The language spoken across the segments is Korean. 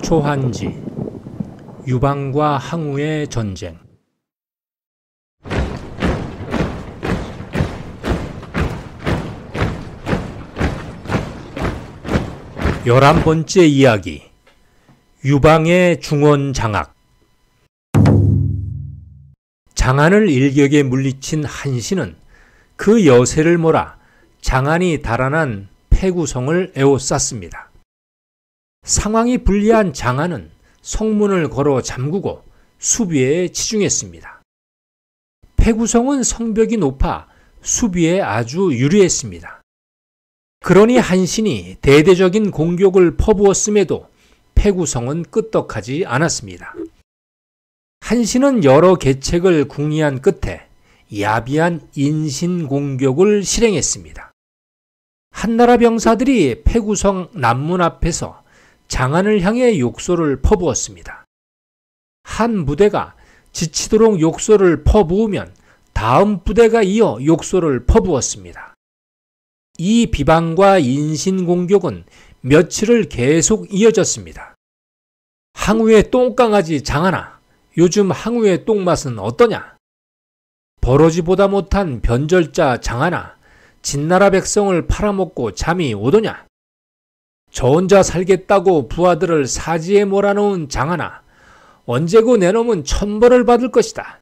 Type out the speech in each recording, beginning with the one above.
초한지 유방과 항우의 전쟁. 11번째 이야기. 유방의 중원 장악. 장안을 일격에 물리친 한신은 그 여세를 몰아 장안이 달아난 폐구성을 에워쌌습니다. 상황이 불리한 장안은 성문을 걸어 잠그고 수비에 치중했습니다. 폐구성은 성벽이 높아 수비에 아주 유리했습니다. 그러니 한신이 대대적인 공격을 퍼부었음에도 폐구성은 끄떡하지 않았습니다. 한신은 여러 계책을 궁리한 끝에 야비한 인신공격을 실행했습니다. 한나라 병사들이 폐구성 남문 앞에서 장안을 향해 욕설을 퍼부었습니다. 한 부대가 지치도록 욕설을 퍼부으면 다음 부대가 이어 욕설을 퍼부었습니다. 이 비방과 인신공격은 며칠을 계속 이어졌습니다. 항우의 똥강아지 장안아, 요즘 항우의 똥맛은 어떠냐? 버러지보다 못한 변절자 장안아, 진나라 백성을 팔아먹고 잠이 오더냐? 저 혼자 살겠다고 부하들을 사지에 몰아놓은 장안아, 언제고 내 놈은 천벌을 받을 것이다.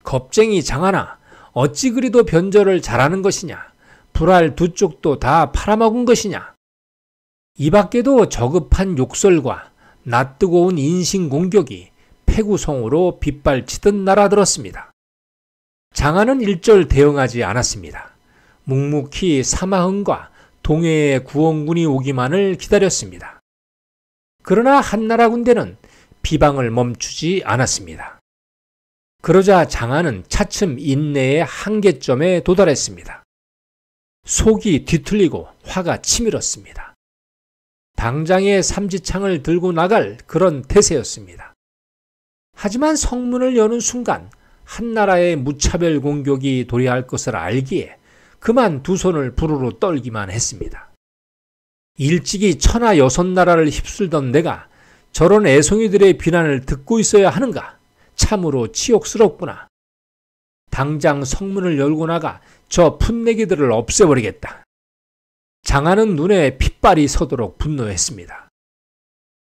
겁쟁이 장안아, 어찌 그리도 변절을 잘하는 것이냐? 불알 두 쪽도 다 팔아먹은 것이냐? 이 밖에도 저급한 욕설과 낯뜨거운 인신공격이 폐구성으로 빗발치듯 날아들었습니다. 장안은 일절 대응하지 않았습니다. 묵묵히 사마흥과 동해의 구원군이 오기만을 기다렸습니다. 그러나 한나라 군대는 비방을 멈추지 않았습니다. 그러자 장안은 차츰 인내의 한계점에 도달했습니다. 속이 뒤틀리고 화가 치밀었습니다. 당장에 삼지창을 들고 나갈 그런 태세였습니다. 하지만 성문을 여는 순간 한나라의 무차별 공격이 도래할 것을 알기에 그만 두 손을 부르르 떨기만 했습니다. 일찍이 천하 여섯 나라를 휩쓸던 내가 저런 애송이들의 비난을 듣고 있어야 하는가? 참으로 치욕스럽구나. 당장 성문을 열고 나가 저 풋내기들을 없애버리겠다. 장안은 눈에 핏발이 서도록 분노했습니다.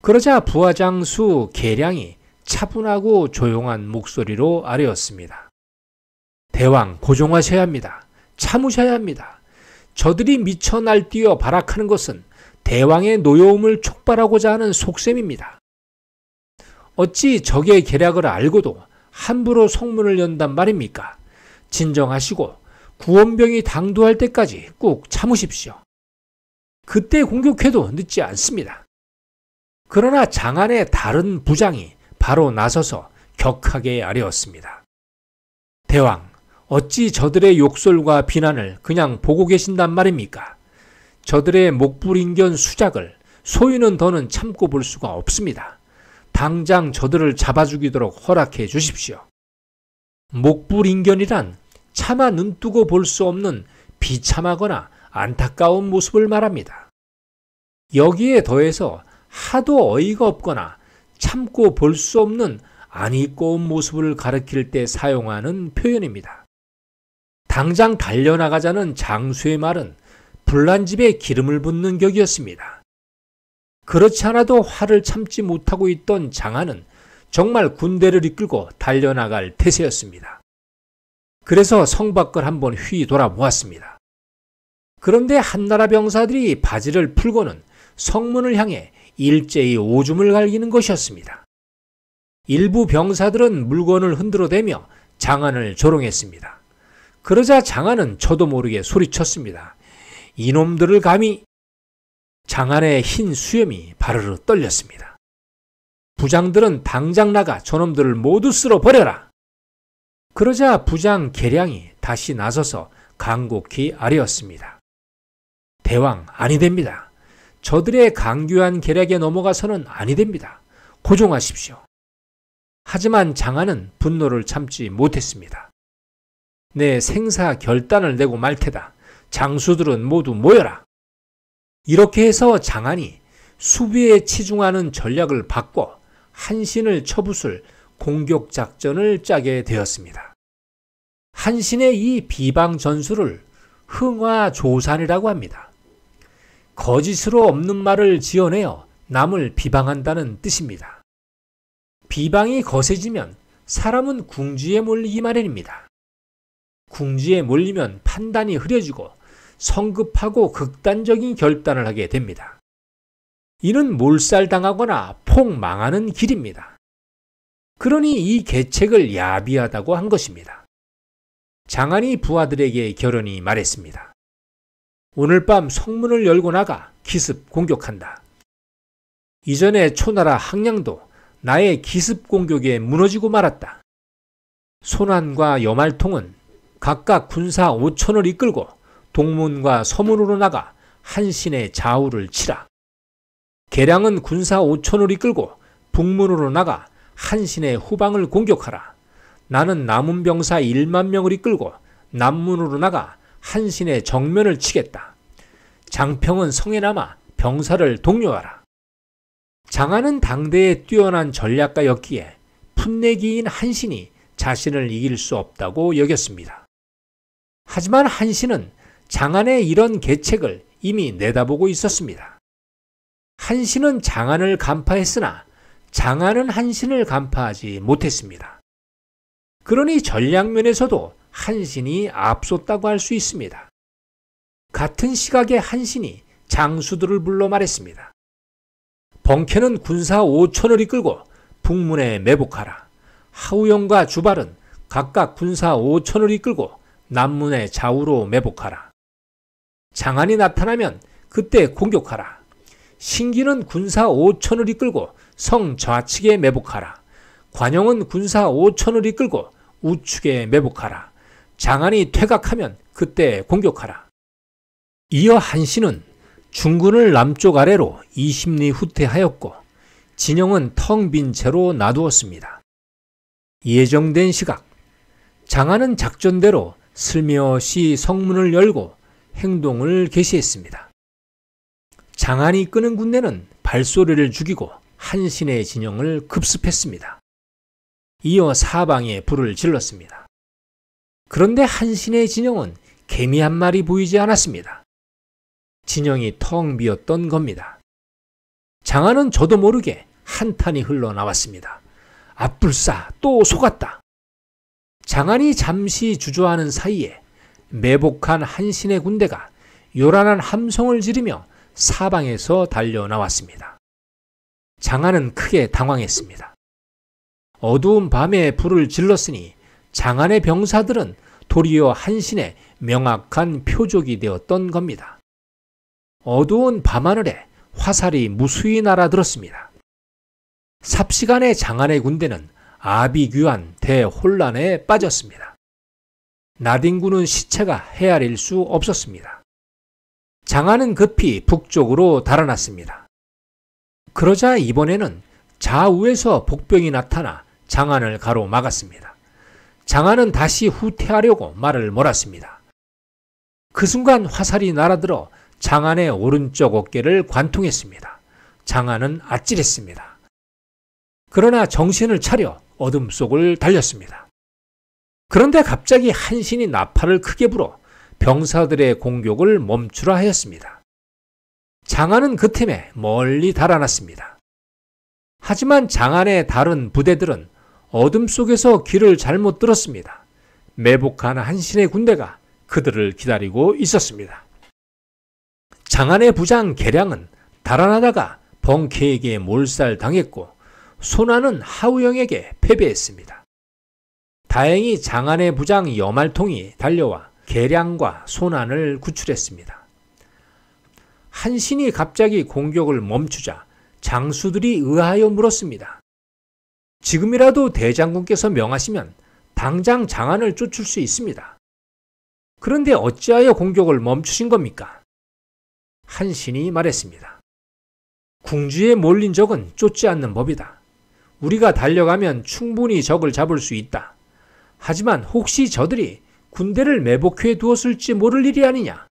그러자 부하장수 계량이 차분하고 조용한 목소리로 아뢰었습니다. 대왕, 고종하셔야 합니다. 참으셔야 합니다. 저들이 미쳐 날뛰어 발악하는 것은 대왕의 노여움을 촉발하고자 하는 속셈입니다. 어찌 적의 계략을 알고도 함부로 성문을 연단 말입니까? 진정하시고 구원병이 당도할 때까지 꾹 참으십시오. 그때 공격해도 늦지 않습니다. 그러나 장안의 다른 부장이 바로 나서서 격하게 아뢰었습니다. 대왕, 어찌 저들의 욕설과 비난을 그냥 보고 계신단 말입니까? 저들의 목불인견 수작을 소위는 더는 참고 볼 수가 없습니다. 당장 저들을 잡아 죽이도록 허락해 주십시오. 목불인견이란 차마 눈뜨고 볼 수 없는 비참하거나 안타까운 모습을 말합니다. 여기에 더해서 하도 어이가 없거나 참고 볼 수 없는 안이꼬운 모습을 가리킬 때 사용하는 표현입니다. 당장 달려나가자는 장수의 말은 불난집에 기름을 붓는 격이었습니다. 그렇지 않아도 화를 참지 못하고 있던 장안은 정말 군대를 이끌고 달려나갈 태세였습니다. 그래서 성 밖을 한번 휘 돌아보았습니다. 그런데 한나라 병사들이 바지를 풀고는 성문을 향해 일제히 오줌을 갈기는 것이었습니다. 일부 병사들은 물건을 흔들어대며 장안을 조롱했습니다. 그러자 장안은 저도 모르게 소리쳤습니다. 이놈들을 감히! 장안의 흰 수염이 바르르 떨렸습니다. 부장들은 당장 나가 저놈들을 모두 쓸어버려라! 그러자 부장 계량이 다시 나서서 간곡히 아뢰었습니다. 대왕, 아니 됩니다. 저들의 강교한 계략에 넘어가서는 아니 됩니다. 고종하십시오. 하지만 장안은 분노를 참지 못했습니다. 내 생사 결단을 내고 말 테다. 장수들은 모두 모여라. 이렇게 해서 장안이 수비에 치중하는 전략을 바꿔 한신을 쳐부술 공격 작전을 짜게 되었습니다. 한신의 이 비방 전술을 흥화조산이라고 합니다. 거짓으로 없는 말을 지어내어 남을 비방한다는 뜻입니다. 비방이 거세지면 사람은 궁지에 몰리기 마련입니다. 궁지에 몰리면 판단이 흐려지고 성급하고 극단적인 결단을 하게 됩니다. 이는 몰살당하거나 폭망하는 길입니다. 그러니 이 계책을 야비하다고 한 것입니다. 장안이 부하들에게 결연히 말했습니다. 오늘 밤 성문을 열고 나가 기습 공격한다. 이전에 초나라 항량도 나의 기습 공격에 무너지고 말았다. 손안과 여말통은 각각 군사 5천을 이끌고 동문과 서문으로 나가 한신의 좌우를 치라. 계량은 군사 5천을 이끌고 북문으로 나가 한신의 후방을 공격하라. 나는 남은 병사 1만 명을 이끌고 남문으로 나가 한신의 정면을 치겠다. 장평은 성에 남아 병사를 독려하라. 장안은 당대의 뛰어난 전략가였기에 풋내기인 한신이 자신을 이길 수 없다고 여겼습니다. 하지만 한신은 장안의 이런 계책을 이미 내다보고 있었습니다. 한신은 장안을 간파했으나 장안은 한신을 간파하지 못했습니다. 그러니 전략면에서도 한신이 앞섰다고 할 수 있습니다. 같은 시각에 한신이 장수들을 불러 말했습니다. 번쾌는 군사 5천을 이끌고 북문에 매복하라. 하우영과 주발은 각각 군사 5천을 이끌고 남문의 좌우로 매복하라. 장안이 나타나면 그때 공격하라. 신기는 군사 5천을 이끌고 성 좌측에 매복하라. 관영은 군사 5천을 이끌고 우측에 매복하라. 장안이 퇴각하면 그때 공격하라. 이어 한신은 중군을 남쪽 아래로 20리 후퇴하였고 진영은 텅 빈 채로 놔두었습니다. 예정된 시각, 장안은 작전대로 슬며시 성문을 열고 행동을 개시했습니다. 장안이 이끄는 군대는 발소리를 죽이고 한신의 진영을 급습했습니다. 이어 사방에 불을 질렀습니다. 그런데 한신의 진영은 개미 한 마리 보이지 않았습니다. 진영이 텅 비었던 겁니다. 장안은 저도 모르게 한탄이 흘러나왔습니다. 앞불싸 또 속았다. 장안이 잠시 주저하는 사이에 매복한 한신의 군대가 요란한 함성을 지르며 사방에서 달려나왔습니다. 장안은 크게 당황했습니다. 어두운 밤에 불을 질렀으니 장안의 병사들은 도리어 한신의 명확한 표적이 되었던 겁니다. 어두운 밤하늘에 화살이 무수히 날아들었습니다. 삽시간에 장안의 군대는 아비규환 대혼란에 빠졌습니다. 나딘군은 시체가 헤아릴 수 없었습니다. 장안은 급히 북쪽으로 달아났습니다. 그러자 이번에는 좌우에서 복병이 나타나 장안을 가로막았습니다. 장안은 다시 후퇴하려고 말을 몰았습니다. 그 순간 화살이 날아들어 장안의 오른쪽 어깨를 관통했습니다. 장안은 아찔했습니다. 그러나 정신을 차려 어둠 속을 달렸습니다. 그런데 갑자기 한신이 나팔을 크게 불어 병사들의 공격을 멈추라 하였습니다. 장안은 그 틈에 멀리 달아났습니다. 하지만 장안의 다른 부대들은 어둠 속에서 길을 잘못 들었습니다. 매복한 한신의 군대가 그들을 기다리고 있었습니다. 장안의 부장 계량은 달아나다가 벙케에게 몰살당했고 손안은 하우영에게 패배했습니다. 다행히 장안의 부장 여말통이 달려와 계량과 손안을 구출했습니다. 한신이 갑자기 공격을 멈추자 장수들이 의아하여 물었습니다. 지금이라도 대장군께서 명하시면 당장 장안을 쫓을 수 있습니다. 그런데 어찌하여 공격을 멈추신 겁니까? 한신이 말했습니다. 궁지에 몰린 적은 쫓지 않는 법이다. 우리가 달려가면 충분히 적을 잡을 수 있다. 하지만 혹시 저들이 군대를 매복해 두었을지 모를 일이 아니냐.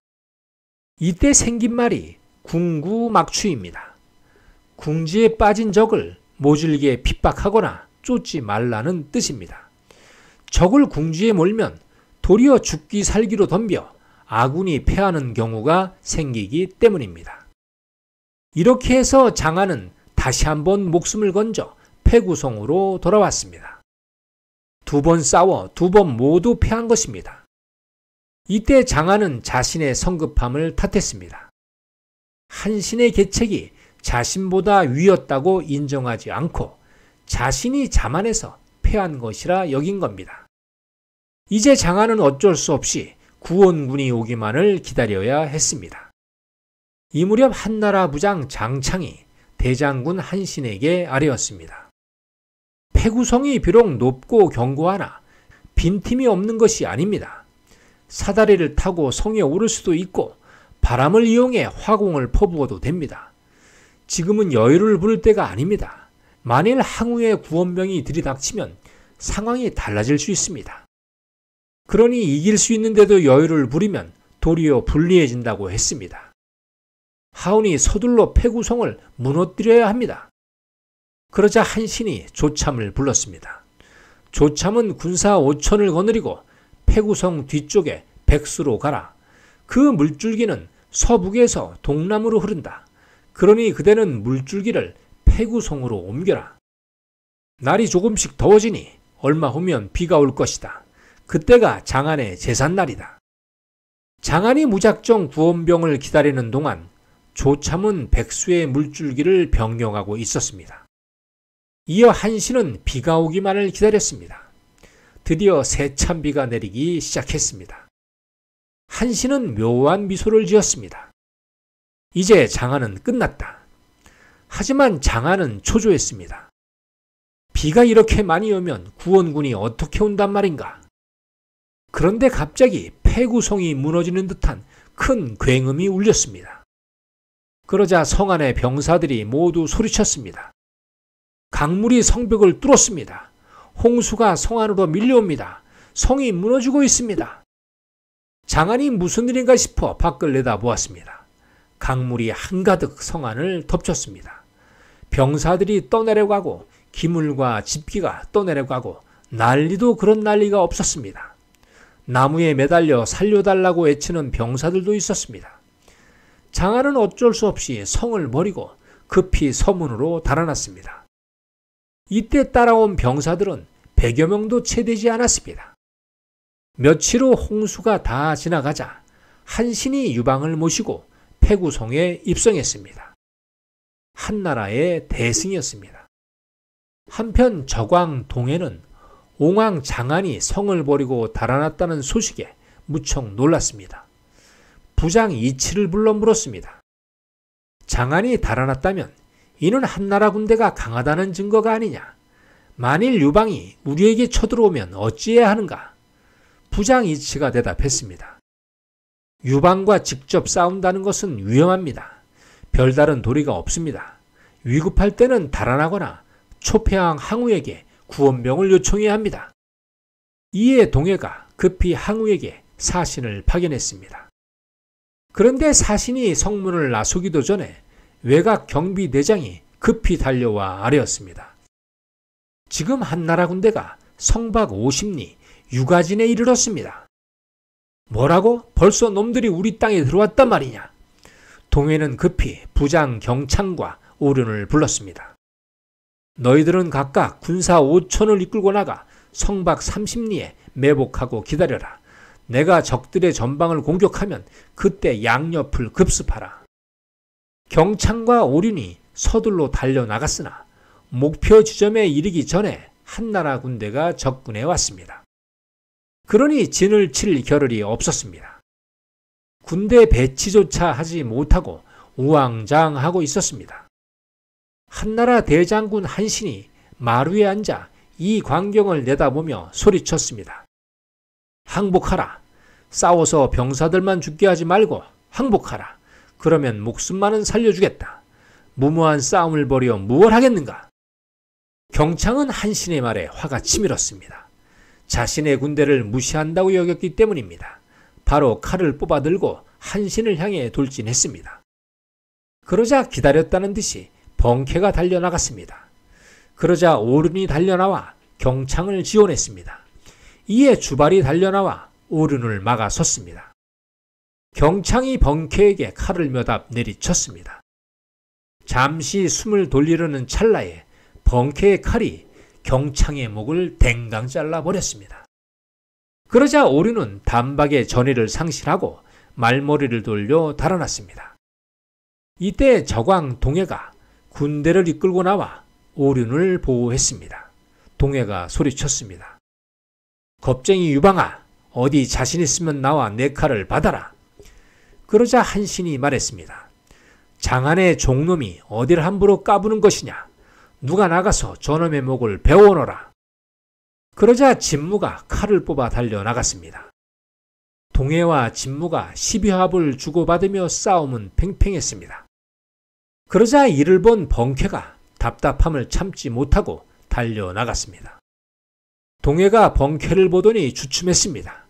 이때 생긴 말이 궁구막추입니다. 궁지에 빠진 적을 모질게 핍박하거나 쫓지 말라는 뜻입니다. 적을 궁지에 몰면 도리어 죽기 살기로 덤벼 아군이 패하는 경우가 생기기 때문입니다. 이렇게 해서 장안은 다시 한번 목숨을 건져 패구성으로 돌아왔습니다. 2번 싸워 2번 모두 패한 것입니다. 이때 장안은 자신의 성급함을 탓했습니다. 한신의 계책이 자신보다 위였다고 인정하지 않고 자신이 자만해서 패한 것이라 여긴 겁니다. 이제 장안은 어쩔 수 없이 구원군이 오기만을 기다려야 했습니다. 이 무렵 한나라 부장 장창이 대장군 한신에게 아뢰었습니다. 패구성이 비록 높고 견고하나 빈틈이 없는 것이 아닙니다. 사다리를 타고 성에 오를 수도 있고 바람을 이용해 화공을 퍼부어도 됩니다. 지금은 여유를 부릴 때가 아닙니다. 만일 항우의 구원병이 들이닥치면 상황이 달라질 수 있습니다. 그러니 이길 수 있는데도 여유를 부리면 도리어 불리해진다고 했습니다. 하운이 서둘러 패구성을 무너뜨려야 합니다. 그러자 한신이 조참을 불렀습니다. 조참은 군사 5천을 거느리고 패구성 뒤쪽에 백수로 가라. 그 물줄기는 서북에서 동남으로 흐른다. 그러니 그대는 물줄기를 패구성으로 옮겨라. 날이 조금씩 더워지니 얼마 후면 비가 올 것이다. 그때가 장안의 제삿날이다. 장안이 무작정 구원병을 기다리는 동안 조참은 백수의 물줄기를 변경하고 있었습니다. 이어 한신은 비가 오기만을 기다렸습니다. 드디어 세찬 비가 내리기 시작했습니다. 한신은 묘한 미소를 지었습니다. 이제 장안은 끝났다. 하지만 장안은 초조했습니다. 비가 이렇게 많이 오면 구원군이 어떻게 온단 말인가? 그런데 갑자기 패구성이 무너지는 듯한 큰 굉음이 울렸습니다. 그러자 성 안의 병사들이 모두 소리쳤습니다. 강물이 성벽을 뚫었습니다. 홍수가 성 안으로 밀려옵니다. 성이 무너지고 있습니다. 장안이 무슨 일인가 싶어 밖을 내다보았습니다. 강물이 한가득 성 안을 덮쳤습니다. 병사들이 떠내려가고 기물과 집기가 떠내려가고 난리도 그런 난리가 없었습니다. 나무에 매달려 살려달라고 외치는 병사들도 있었습니다. 장안은 어쩔 수 없이 성을 버리고 급히 서문으로 달아났습니다. 이때 따라온 병사들은 100여 명도 채 되지 않았습니다. 며칠 후 홍수가 다 지나가자 한신이 유방을 모시고 패구성에 입성했습니다. 한나라의 대승이었습니다. 한편 적왕 동해는 옹왕 장안이 성을 버리고 달아났다는 소식에 무척 놀랐습니다. 부장 이치를 불러 물었습니다. 장안이 달아났다면 이는 한나라 군대가 강하다는 증거가 아니냐? 만일 유방이 우리에게 쳐들어오면 어찌해야 하는가? 부장 이치가 대답했습니다. 유방과 직접 싸운다는 것은 위험합니다. 별다른 도리가 없습니다. 위급할 때는 달아나거나 초패한 항우에게 구원병을 요청해야 합니다. 이에 동해가 급히 항우에게 사신을 파견했습니다. 그런데 사신이 성문을 나서기도 전에 외곽 경비대장이 급히 달려와 아뢰었습니다. 지금 한나라 군대가 성밖 50리 유가진에 이르렀습니다. 뭐라고? 벌써 놈들이 우리 땅에 들어왔단 말이냐? 동해는 급히 부장 경창과 오륜을 불렀습니다. 너희들은 각각 군사 5천을 이끌고 나가 성밖 30리에 매복하고 기다려라. 내가 적들의 전방을 공격하면 그때 양옆을 급습하라. 경창과 오륜이 서둘러 달려나갔으나 목표 지점에 이르기 전에 한나라 군대가 접근해 왔습니다. 그러니 진을 칠 겨를이 없었습니다. 군대 배치조차 하지 못하고 우왕좌왕하고 있었습니다. 한나라 대장군 한신이 마루에 앉아 이 광경을 내다보며 소리쳤습니다. 항복하라. 싸워서 병사들만 죽게 하지 말고 항복하라. 그러면 목숨만은 살려주겠다. 무모한 싸움을 벌여 무얼 하겠는가? 경창은 한신의 말에 화가 치밀었습니다. 자신의 군대를 무시한다고 여겼기 때문입니다. 바로 칼을 뽑아들고 한신을 향해 돌진했습니다. 그러자 기다렸다는 듯이 번쾌가 달려나갔습니다. 그러자 오륜이 달려나와 경창을 지원했습니다. 이에 주발이 달려나와 오륜을 막아섰습니다. 경창이 번쾌에게 칼을 몇 앞 내리쳤습니다. 잠시 숨을 돌리려는 찰나에 번쾌의 칼이 경창의 목을 댕강 잘라버렸습니다. 그러자 오륜은 단박에 전의를 상실하고 말머리를 돌려 달아났습니다. 이때 저광 동해가 군대를 이끌고 나와 오륜을 보호했습니다. 동해가 소리쳤습니다. 겁쟁이 유방아, 어디 자신 있으면 나와 내 칼을 받아라. 그러자 한신이 말했습니다. 장안의 종놈이 어딜 함부로 까부는 것이냐. 누가 나가서 저놈의 목을 베어오너라. 그러자 진무가 칼을 뽑아 달려나갔습니다. 동해와 진무가 시비합을 주고받으며 싸움은 팽팽했습니다. 그러자 이를 본 번쾌가 답답함을 참지 못하고 달려나갔습니다. 동해가 번쾌를 보더니 주춤했습니다.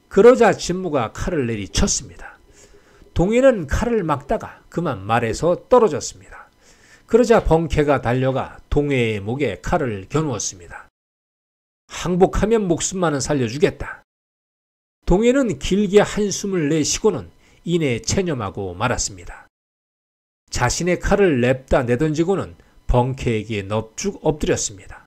그러자 진무가 칼을 내리쳤습니다. 동해는 칼을 막다가 그만 말에서 떨어졌습니다. 그러자 번쾌가 달려가 동해의 목에 칼을 겨누었습니다. 항복하면 목숨만은 살려주겠다. 동해는 길게 한숨을 내쉬고는 이내 체념하고 말았습니다. 자신의 칼을 냅다 내던지고는 번쾌에게 넙죽 엎드렸습니다.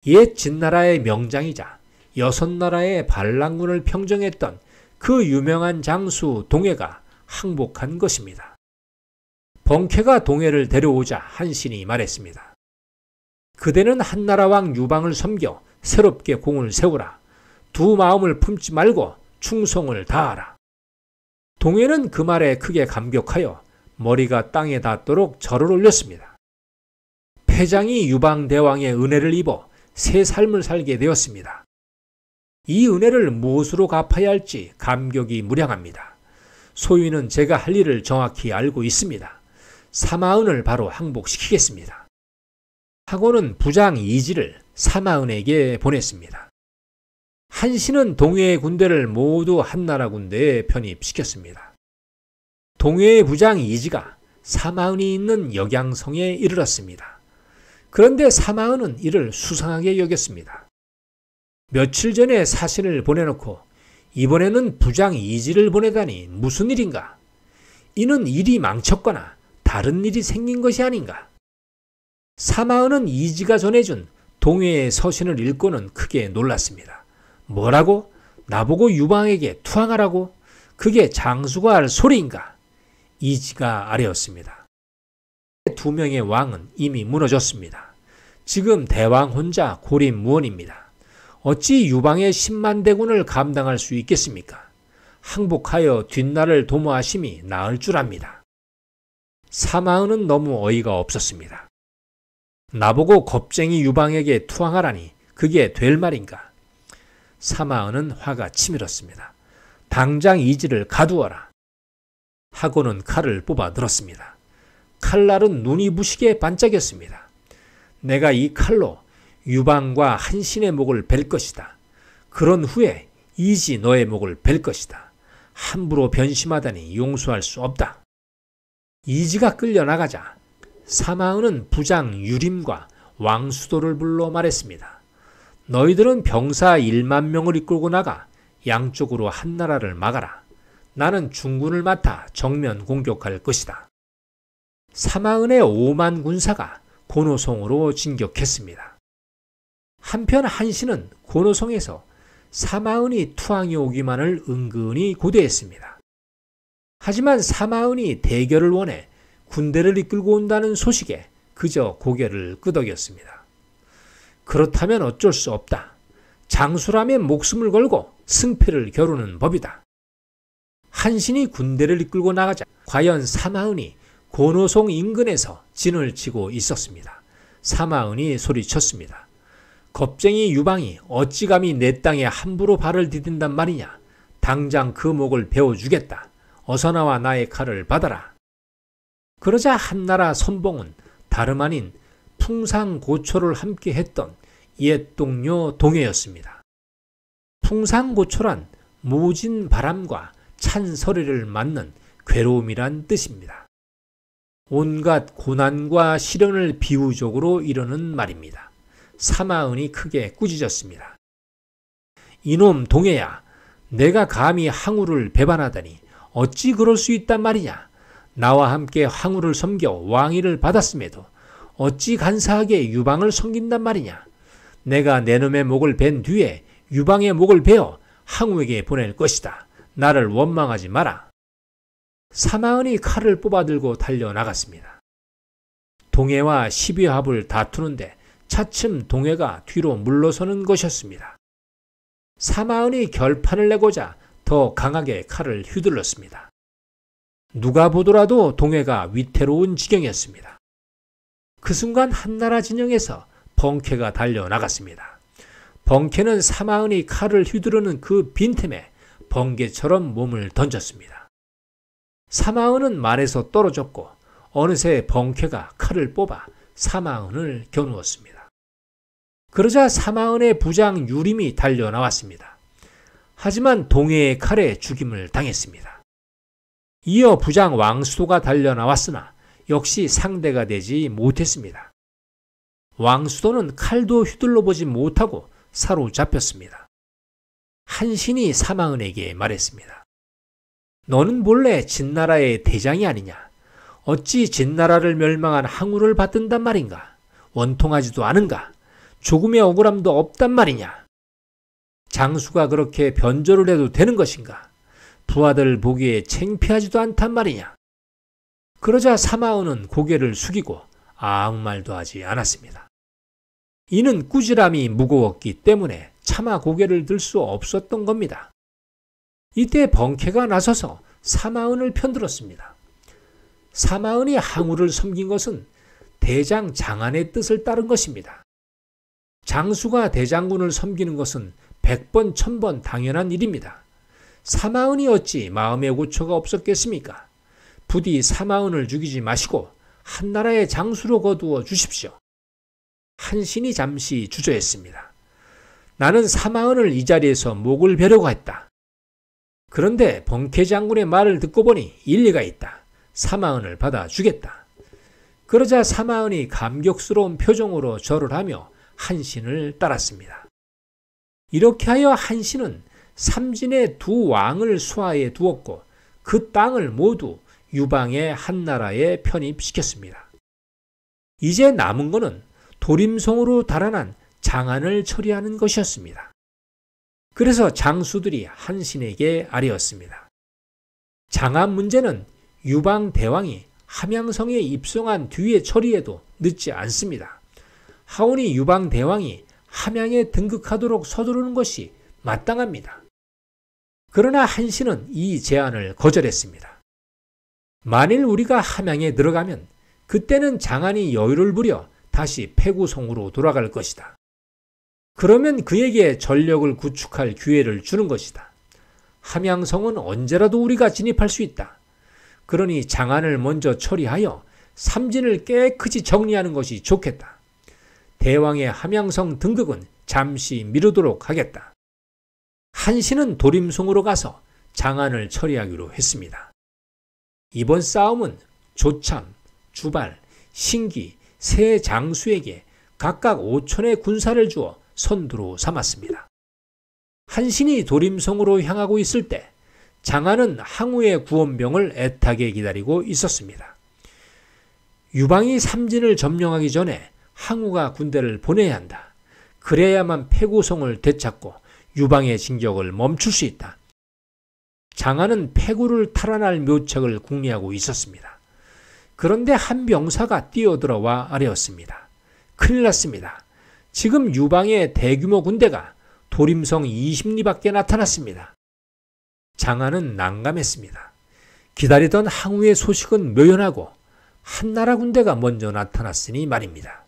옛 진나라의 명장이자 여섯 나라의 반란군을 평정했던 그 유명한 장수 동해가 항복한 것입니다. 번쾌가 동해를 데려오자 한신이 말했습니다. 그대는 한나라 왕 유방을 섬겨 새롭게 공을 세우라. 두 마음을 품지 말고 충성을 다하라. 동해는 그 말에 크게 감격하여 머리가 땅에 닿도록 절을 올렸습니다. 패장이 유방대왕의 은혜를 입어 새 삶을 살게 되었습니다. 이 은혜를 무엇으로 갚아야 할지 감격이 무량합니다. 소위는 제가 할 일을 정확히 알고 있습니다. 사마은을 바로 항복시키겠습니다. 하고는 부장 이지를 사마은에게 보냈습니다. 한신은 동해의 군대를 모두 한나라 군대에 편입시켰습니다. 동해의 부장 이지가 사마은이 있는 역양성에 이르렀습니다. 그런데 사마은은 이를 수상하게 여겼습니다. 며칠 전에 사신을 보내놓고 이번에는 부장 이지를 보내다니 무슨 일인가? 이는 일이 망쳤거나 다른 일이 생긴 것이 아닌가? 사마은은 이지가 전해준 동해의 서신을 읽고는 크게 놀랐습니다. 뭐라고? 나보고 유방에게 투항하라고? 그게 장수가 할 소리인가? 이지가 아뢰었습니다. 두 명의 왕은 이미 무너졌습니다. 지금 대왕 혼자 고립무원입니다. 어찌 유방의 10만 대군을 감당할 수 있겠습니까? 항복하여 뒷날을 도모하심이 나을 줄 압니다. 사마은은 너무 어이가 없었습니다. 나보고 겁쟁이 유방에게 투항하라니 그게 될 말인가? 사마은은 화가 치밀었습니다. 당장 이지를 가두어라. 하고는 칼을 뽑아 들었습니다. 칼날은 눈이 부시게 반짝였습니다. 내가 이 칼로 유방과 한신의 목을 벨 것이다. 그런 후에 이지 너의 목을 벨 것이다. 함부로 변심하다니 용서할 수 없다. 이지가 끌려나가자 사마은은 부장 유림과 왕수도를 불러 말했습니다. 너희들은 병사 1만 명을 이끌고 나가 양쪽으로 한나라를 막아라. 나는 중군을 맡아 정면 공격할 것이다. 사마은의 5만 군사가 고노성으로 진격했습니다. 한편 한신은 고노성에서 사마은이 투항이 오기만을 은근히 고대했습니다. 하지만 사마은이 대결을 원해 군대를 이끌고 온다는 소식에 그저 고개를 끄덕였습니다. 그렇다면 어쩔 수 없다. 장수라면 목숨을 걸고 승패를 겨루는 법이다. 한신이 군대를 이끌고 나가자 과연 사마은이 고노송 인근에서 진을 치고 있었습니다. 사마은이 소리쳤습니다. 겁쟁이 유방이 어찌 감히 내 땅에 함부로 발을 디딘단 말이냐. 당장 그 목을 베어주겠다. 어서 나와 나의 칼을 받아라. 그러자 한나라 선봉은 다름 아닌 풍상고초를 함께 했던 옛 동료 동해였습니다. 풍상고초란 모진 바람과 찬 서리를 맞는 괴로움이란 뜻입니다. 온갖 고난과 시련을 비유적으로 이르는 말입니다. 사마은이 크게 꾸짖었습니다. 이놈 동해야, 내가 감히 항우를 배반하다니 어찌 그럴 수 있단 말이냐. 나와 함께 항우를 섬겨 왕위를 받았음에도 어찌 간사하게 유방을 섬긴단 말이냐. 내가 내 놈의 목을 벤 뒤에 유방의 목을 베어 항우에게 보낼 것이다. 나를 원망하지 마라. 사마은이 칼을 뽑아들고 달려나갔습니다. 동해와 십의합을 다투는데 차츰 동해가 뒤로 물러서는 것이었습니다. 사마은이 결판을 내고자 더 강하게 칼을 휘둘렀습니다. 누가 보더라도 동해가 위태로운 지경이었습니다. 그 순간 한나라 진영에서 번쾌가 달려나갔습니다. 번쾌는 사마은이 칼을 휘두르는 그 빈틈에 번개처럼 몸을 던졌습니다. 사마은은 말에서 떨어졌고 어느새 번쾌가 칼을 뽑아 사마은을 겨누었습니다. 그러자 사마은의 부장 유림이 달려나왔습니다. 하지만 동해의 칼에 죽임을 당했습니다. 이어 부장 왕수도가 달려나왔으나 역시 상대가 되지 못했습니다. 왕수도는 칼도 휘둘러 보지 못하고 사로잡혔습니다. 한신이 사마은에게 말했습니다. 너는 본래 진나라의 대장이 아니냐? 어찌 진나라를 멸망한 항우를 받든단 말인가? 원통하지도 않은가? 조금의 억울함도 없단 말이냐? 장수가 그렇게 변조를 해도 되는 것인가? 부하들 보기에 창피하지도 않단 말이냐? 그러자 사마은은 고개를 숙이고 아무 말도 하지 않았습니다. 이는 꾸지람이 무거웠기 때문에 차마 고개를 들 수 없었던 겁니다. 이때 번쾌가 나서서 사마은을 편들었습니다. 사마은이 항우를 섬긴 것은 대장 장안의 뜻을 따른 것입니다. 장수가 대장군을 섬기는 것은 100번 1000번 당연한 일입니다. 사마은이 어찌 마음의 고초가 없었겠습니까? 부디 사마은을 죽이지 마시고 한나라의 장수로 거두어 주십시오. 한신이 잠시 주저했습니다. 나는 사마은을 이 자리에서 목을 베려고 했다. 그런데 번쾌 장군의 말을 듣고 보니 일리가 있다. 사마은을 받아주겠다. 그러자 사마은이 감격스러운 표정으로 절을 하며 한신을 따랐습니다. 이렇게 하여 한신은 삼진의 두 왕을 수하에 두었고 그 땅을 모두 유방의 한나라에 편입시켰습니다. 이제 남은 것은 도림성으로 달아난 장안을 처리하는 것이었습니다. 그래서 장수들이 한신에게 아뢰었습니다. 장안 문제는 유방 대왕이 함양성에 입성한 뒤에 처리해도 늦지 않습니다. 하오니 유방 대왕이 함양에 등극하도록 서두르는 것이 마땅합니다. 그러나 한신은 이 제안을 거절했습니다. 만일 우리가 함양에 들어가면 그때는 장안이 여유를 부려 다시 패구성으로 돌아갈 것이다. 그러면 그에게 전력을 구축할 기회를 주는 것이다. 함양성은 언제라도 우리가 진입할 수 있다. 그러니 장안을 먼저 처리하여 삼진을 깨끗이 정리하는 것이 좋겠다. 대왕의 함양성 등극은 잠시 미루도록 하겠다. 한신은 도림성으로 가서 장안을 처리하기로 했습니다. 이번 싸움은 조참, 주발, 신기, 세 장수에게 각각 5천의 군사를 주어 선두로 삼았습니다. 한신이 도림성으로 향하고 있을 때 장안은 항우의 구원병을 애타게 기다리고 있었습니다. 유방이 삼진을 점령하기 전에 항우가 군대를 보내야 한다. 그래야만 패구성을 되찾고 유방의 진격을 멈출 수 있다. 장안은 패구를 탈환할 묘책을 궁리하고 있었습니다. 그런데 한 병사가 뛰어들어와 아뢰었습니다. 큰일 났습니다. 지금 유방의 대규모 군대가 도림성 20리밖에 나타났습니다. 장안은 난감했습니다. 기다리던 항우의 소식은 묘연하고 한나라 군대가 먼저 나타났으니 말입니다.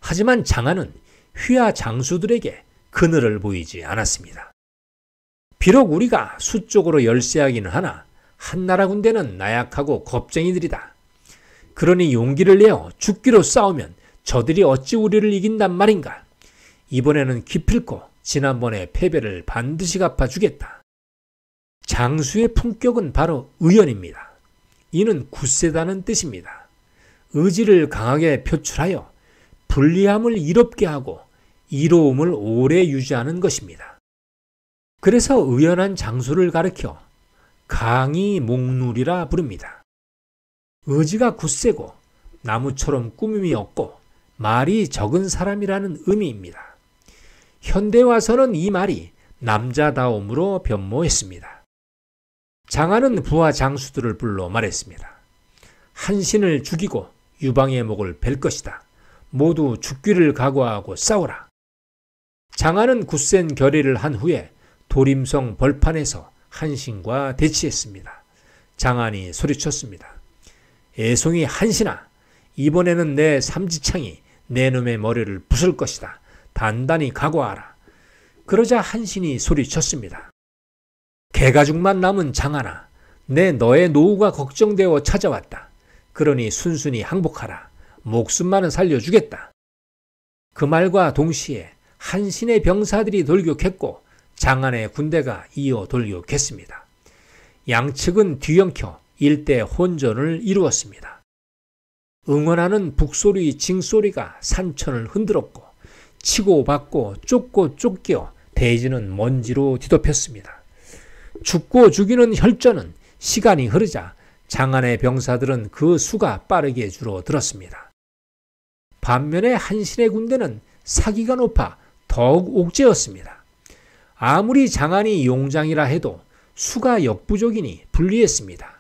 하지만 장안은 휘하 장수들에게 그늘을 보이지 않았습니다. 비록 우리가 수적으로 열세하기는 하나 한나라 군대는 나약하고 겁쟁이들이다. 그러니 용기를 내어 죽기로 싸우면 저들이 어찌 우리를 이긴단 말인가. 이번에는 기필코 지난번의 패배를 반드시 갚아주겠다. 장수의 품격은 바로 의연입니다. 이는 굳세다는 뜻입니다. 의지를 강하게 표출하여 불리함을 이롭게 하고 이로움을 오래 유지하는 것입니다. 그래서 의연한 장수를 가리켜 강이 목룰이라 부릅니다. 의지가 굳세고 나무처럼 꾸밈이 없고 말이 적은 사람이라는 의미입니다. 현대 와서는 이 말이 남자다움으로 변모했습니다. 장하는 부하 장수들을 불러 말했습니다. 한신을 죽이고 유방의 목을 벨 것이다. 모두 죽기를 각오하고 싸우라. 장하는 굳센 결의를 한 후에 도림성 벌판에서 한신과 대치했습니다. 장한이 소리쳤습니다. 애송이 한신아, 이번에는 내 삼지창이 내 놈의 머리를 부술 것이다. 단단히 각오하라. 그러자 한신이 소리쳤습니다. 개가죽만 남은 장한아, 너의 노후가 걱정되어 찾아왔다. 그러니 순순히 항복하라. 목숨만은 살려주겠다. 그 말과 동시에 한신의 병사들이 돌격했고 장한의 군대가 이어 돌격했습니다. 양측은 뒤엉켜 일대 혼전을 이루었습니다. 응원하는 북소리 징소리가 산천을 흔들었고 치고 받고 쫓고 쫓겨 대지는 먼지로 뒤덮였습니다. 죽고 죽이는 혈전은 시간이 흐르자 장한의 병사들은 그 수가 빠르게 줄어들었습니다. 반면에 한신의 군대는 사기가 높아 더욱 옥죄었습니다. 아무리 장한이 용장이라 해도 수가 역부족이니 불리했습니다.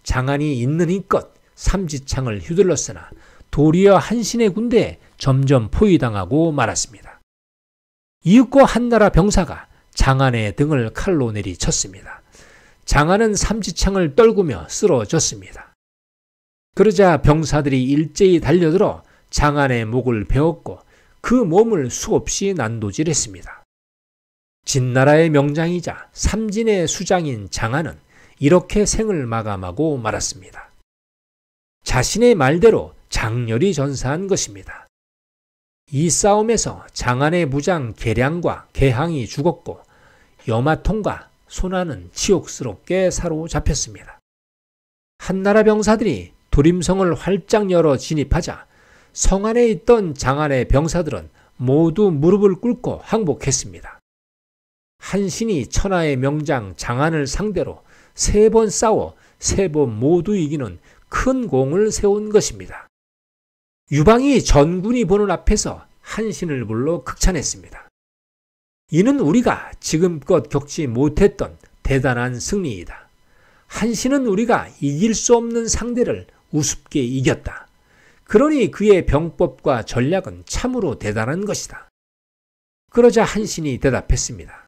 장한이 있는 힘껏 삼지창을 휘둘렀으나 도리어 한신의 군대에 점점 포위당하고 말았습니다. 이윽고 한나라 병사가 장한의 등을 칼로 내리쳤습니다. 장한은 삼지창을 떨구며 쓰러졌습니다. 그러자 병사들이 일제히 달려들어 장한의 목을 베었고 그 몸을 수없이 난도질했습니다. 진나라의 명장이자 삼진의 수장인 장한은 이렇게 생을 마감하고 말았습니다. 자신의 말대로 장렬히 전사한 것입니다. 이 싸움에서 장한의 부장 계량과 계항이 죽었고 여마통과 소나는 치욕스럽게 사로잡혔습니다. 한나라 병사들이 도림성을 활짝 열어 진입하자 성 안에 있던 장한의 병사들은 모두 무릎을 꿇고 항복했습니다. 한신이 천하의 명장 장한을 상대로 3번 싸워 3번 모두 이기는 큰 공을 세운 것입니다. 유방이 전군이 보는 앞에서 한신을 불러 극찬했습니다. 이는 우리가 지금껏 겪지 못했던 대단한 승리이다. 한신은 우리가 이길 수 없는 상대를 우습게 이겼다. 그러니 그의 병법과 전략은 참으로 대단한 것이다. 그러자 한신이 대답했습니다.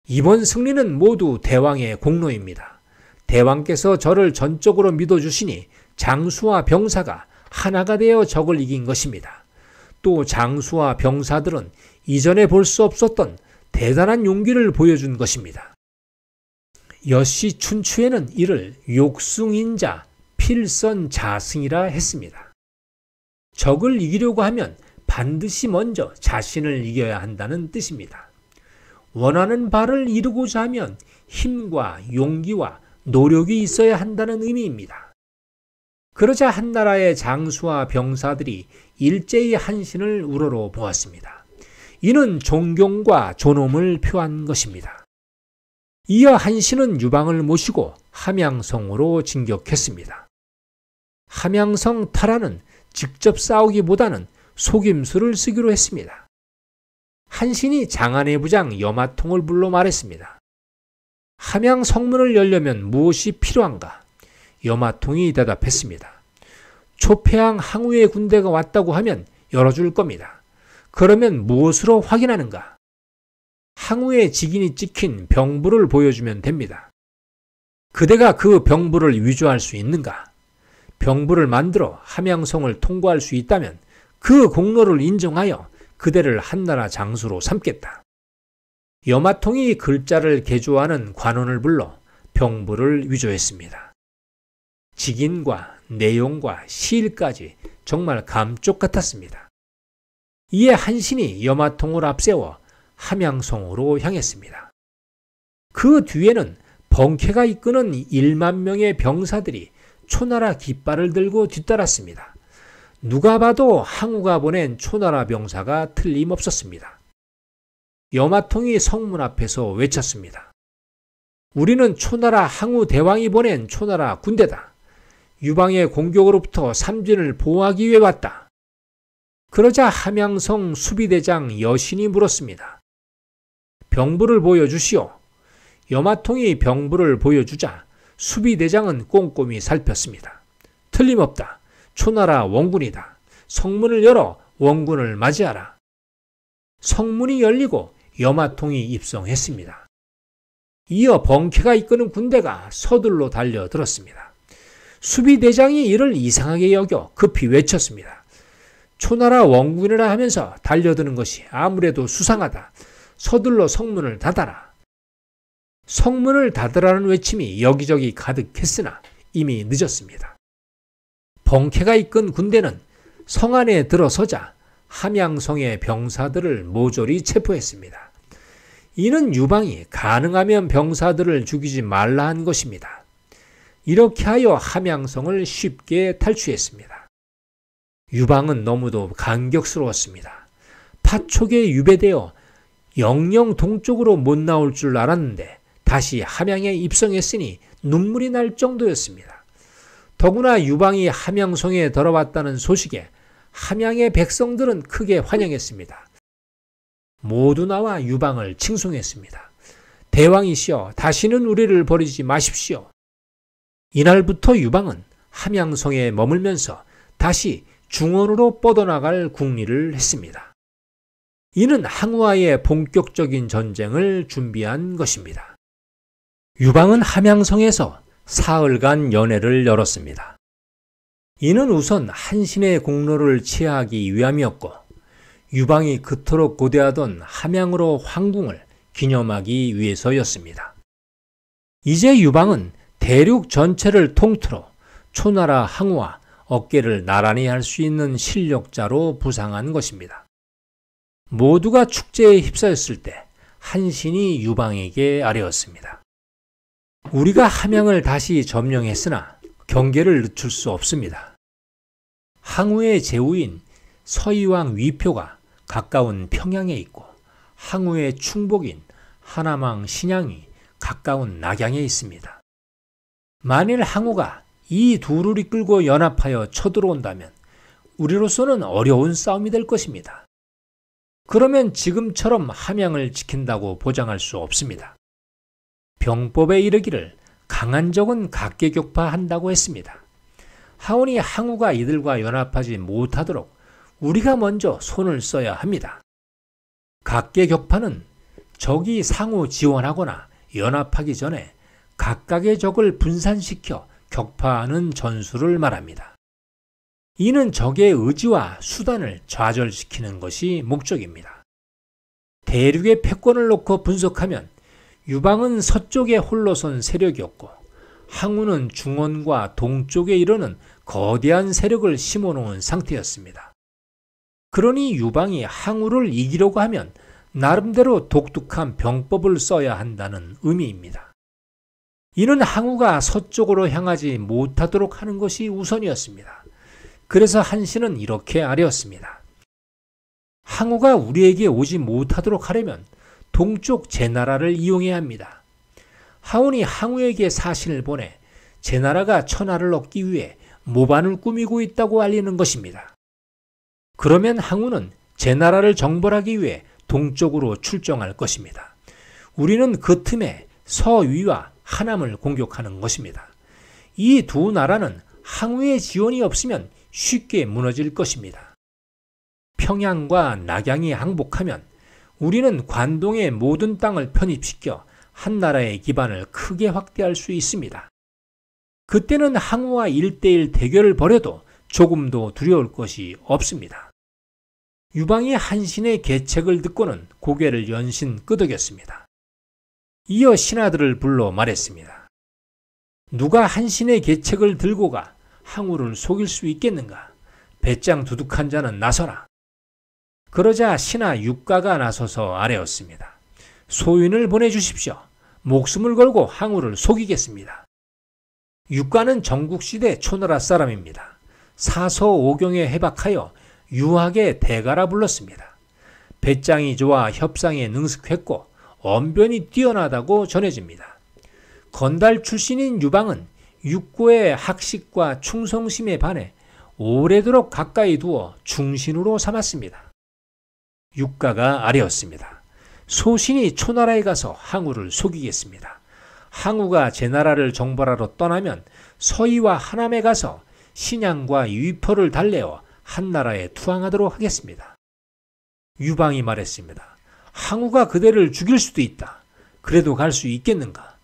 이번 승리는 모두 대왕의 공로입니다. 대왕께서 저를 전적으로 믿어주시니 장수와 병사가 하나가 되어 적을 이긴 것입니다. 또 장수와 병사들은 이전에 볼 수 없었던 대단한 용기를 보여준 것입니다. 여씨 춘추에는 이를 욕승인자 필선자승이라 했습니다. 적을 이기려고 하면 반드시 먼저 자신을 이겨야 한다는 뜻입니다. 원하는 바를 이루고자 하면 힘과 용기와 노력이 있어야 한다는 의미입니다. 그러자 한나라의 장수와 병사들이 일제히 한신을 우러러 보았습니다. 이는 존경과 존엄을 표한 것입니다. 이어 한신은 유방을 모시고 함양성으로 진격했습니다. 함양성 탈환은 직접 싸우기보다는 속임수를 쓰기로 했습니다. 한신이 장한의 부장 여마통을 불러 말했습니다. 함양 성문을 열려면 무엇이 필요한가? 여마통이 대답했습니다. 초패항 항우의 군대가 왔다고 하면 열어줄 겁니다. 그러면 무엇으로 확인하는가? 항우의 직인이 찍힌 병부를 보여주면 됩니다. 그대가 그 병부를 위조할 수 있는가? 병부를 만들어 함양성을 통과할 수 있다면 그 공로를 인정하여 그대를 한나라 장수로 삼겠다. 여마통이 글자를 개조하는 관원을 불러 병부를 위조했습니다. 직인과 내용과 시일까지 정말 감쪽 같았습니다. 이에 한신이 여마통을 앞세워 함양성으로 향했습니다. 그 뒤에는 번쾌가 이끄는 1만 명의 병사들이 초나라 깃발을 들고 뒤따랐습니다. 누가 봐도 항우가 보낸 초나라 병사가 틀림없었습니다. 염화통이 성문 앞에서 외쳤습니다. 우리는 초나라 항우 대왕이 보낸 초나라 군대다. 유방의 공격으로부터 삼진을 보호하기 위해 왔다. 그러자 함양성 수비대장 여신이 물었습니다. 병부를 보여주시오. 염화통이 병부를 보여주자 수비대장은 꼼꼼히 살폈습니다. 틀림없다. 초나라 원군이다. 성문을 열어 원군을 맞이하라. 성문이 열리고 염화통이 입성했습니다. 이어 번쾌가 이끄는 군대가 서둘러 달려들었습니다. 수비대장이 이를 이상하게 여겨 급히 외쳤습니다. 초나라 원군이라 하면서 달려드는 것이 아무래도 수상하다. 서둘러 성문을 닫아라. 성문을 닫으라는 외침이 여기저기 가득했으나 이미 늦었습니다. 번쾌가 이끈 군대는 성 안에 들어서자 함양성의 병사들을 모조리 체포했습니다. 이는 유방이 가능하면 병사들을 죽이지 말라 한 것입니다. 이렇게 하여 함양성을 쉽게 탈취했습니다. 유방은 너무도 감격스러웠습니다. 파촉에 유배되어 영영 동쪽으로 못 나올 줄 알았는데 다시 함양에 입성했으니 눈물이 날 정도였습니다. 더구나 유방이 함양성에 들어왔다는 소식에 함양의 백성들은 크게 환영했습니다. 모두 나와 유방을 칭송했습니다. 대왕이시여, 다시는 우리를 버리지 마십시오. 이날부터 유방은 함양성에 머물면서 다시 중원으로 뻗어나갈 궁리를 했습니다. 이는 항우와의 본격적인 전쟁을 준비한 것입니다. 유방은 함양성에서 사흘간 연회를 열었습니다. 이는 우선 한신의 공로를 치하하기 위함이었고 유방이 그토록 고대하던 함양으로 황궁을 기념하기 위해서였습니다. 이제 유방은 대륙 전체를 통틀어 초나라 항우와 어깨를 나란히 할 수 있는 실력자로 부상한 것입니다. 모두가 축제에 휩싸였을 때 한신이 유방에게 아뢰었습니다. 우리가 함양을 다시 점령했으나 경계를 늦출 수 없습니다. 항우의 제후인 서희왕 위표가 가까운 평양에 있고 항우의 충복인 하남왕 신양이 가까운 낙양에 있습니다. 만일 항우가 이 둘을 이끌고 연합하여 쳐들어온다면 우리로서는 어려운 싸움이 될 것입니다. 그러면 지금처럼 함양을 지킨다고 보장할 수 없습니다. 병법에 이르기를 강한 적은 각계격파한다고 했습니다. 하오니 항우가 이들과 연합하지 못하도록 우리가 먼저 손을 써야 합니다. 각계격파는 적이 상호 지원하거나 연합하기 전에 각각의 적을 분산시켜 격파하는 전술을 말합니다. 이는 적의 의지와 수단을 좌절시키는 것이 목적입니다. 대륙의 패권을 놓고 분석하면 유방은 서쪽에 홀로선 세력이었고 항우는 중원과 동쪽에 이르는 거대한 세력을 심어놓은 상태였습니다. 그러니 유방이 항우를 이기려고 하면 나름대로 독특한 병법을 써야 한다는 의미입니다. 이는 항우가 서쪽으로 향하지 못하도록 하는 것이 우선이었습니다. 그래서 한신은 이렇게 아뢰었습니다. 항우가 우리에게 오지 못하도록 하려면 동쪽 제나라를 이용해야 합니다. 하오니 항우에게 사신을 보내 제나라가 천하를 얻기 위해 모반을 꾸미고 있다고 알리는 것입니다. 그러면 항우는 제나라를 정벌하기 위해 동쪽으로 출정할 것입니다. 우리는 그 틈에 서위와 하남을 공격하는 것입니다. 이 두 나라는 항우의 지원이 없으면 쉽게 무너질 것입니다. 평양과 낙양이 항복하면 우리는 관동의 모든 땅을 편입시켜 한 나라의 기반을 크게 확대할 수 있습니다. 그때는 항우와 1대1 대결을 벌여도 조금도 두려울 것이 없습니다. 유방이 한신의 계책을 듣고는 고개를 연신 끄덕였습니다. 이어 신하들을 불러 말했습니다. 누가 한신의 계책을 들고 가 항우를 속일 수 있겠는가? 배짱 두둑한 자는 나서라. 그러자 신하 육가가 나서서 아뢰었습니다. 소인을 보내주십시오. 목숨을 걸고 항우를 속이겠습니다. 육가는 전국시대 초나라 사람입니다. 사서오경에 해박하여 유학의 대가라 불렀습니다. 배짱이 좋아 협상에 능숙했고 언변이 뛰어나다고 전해집니다. 건달 출신인 유방은 육고의 학식과 충성심에 반해 오래도록 가까이 두어 중신으로 삼았습니다. 육가가 아뢰었습니다. 소신이 초나라에 가서 항우를 속이겠습니다. 항우가 제 나라를 정벌하러 떠나면 서희와 하남에 가서 신양과 위포를 달래어 한나라에 투항하도록 하겠습니다. 유방이 말했습니다. 항우가 그대를 죽일 수도 있다. 그래도 갈 수 있겠는가?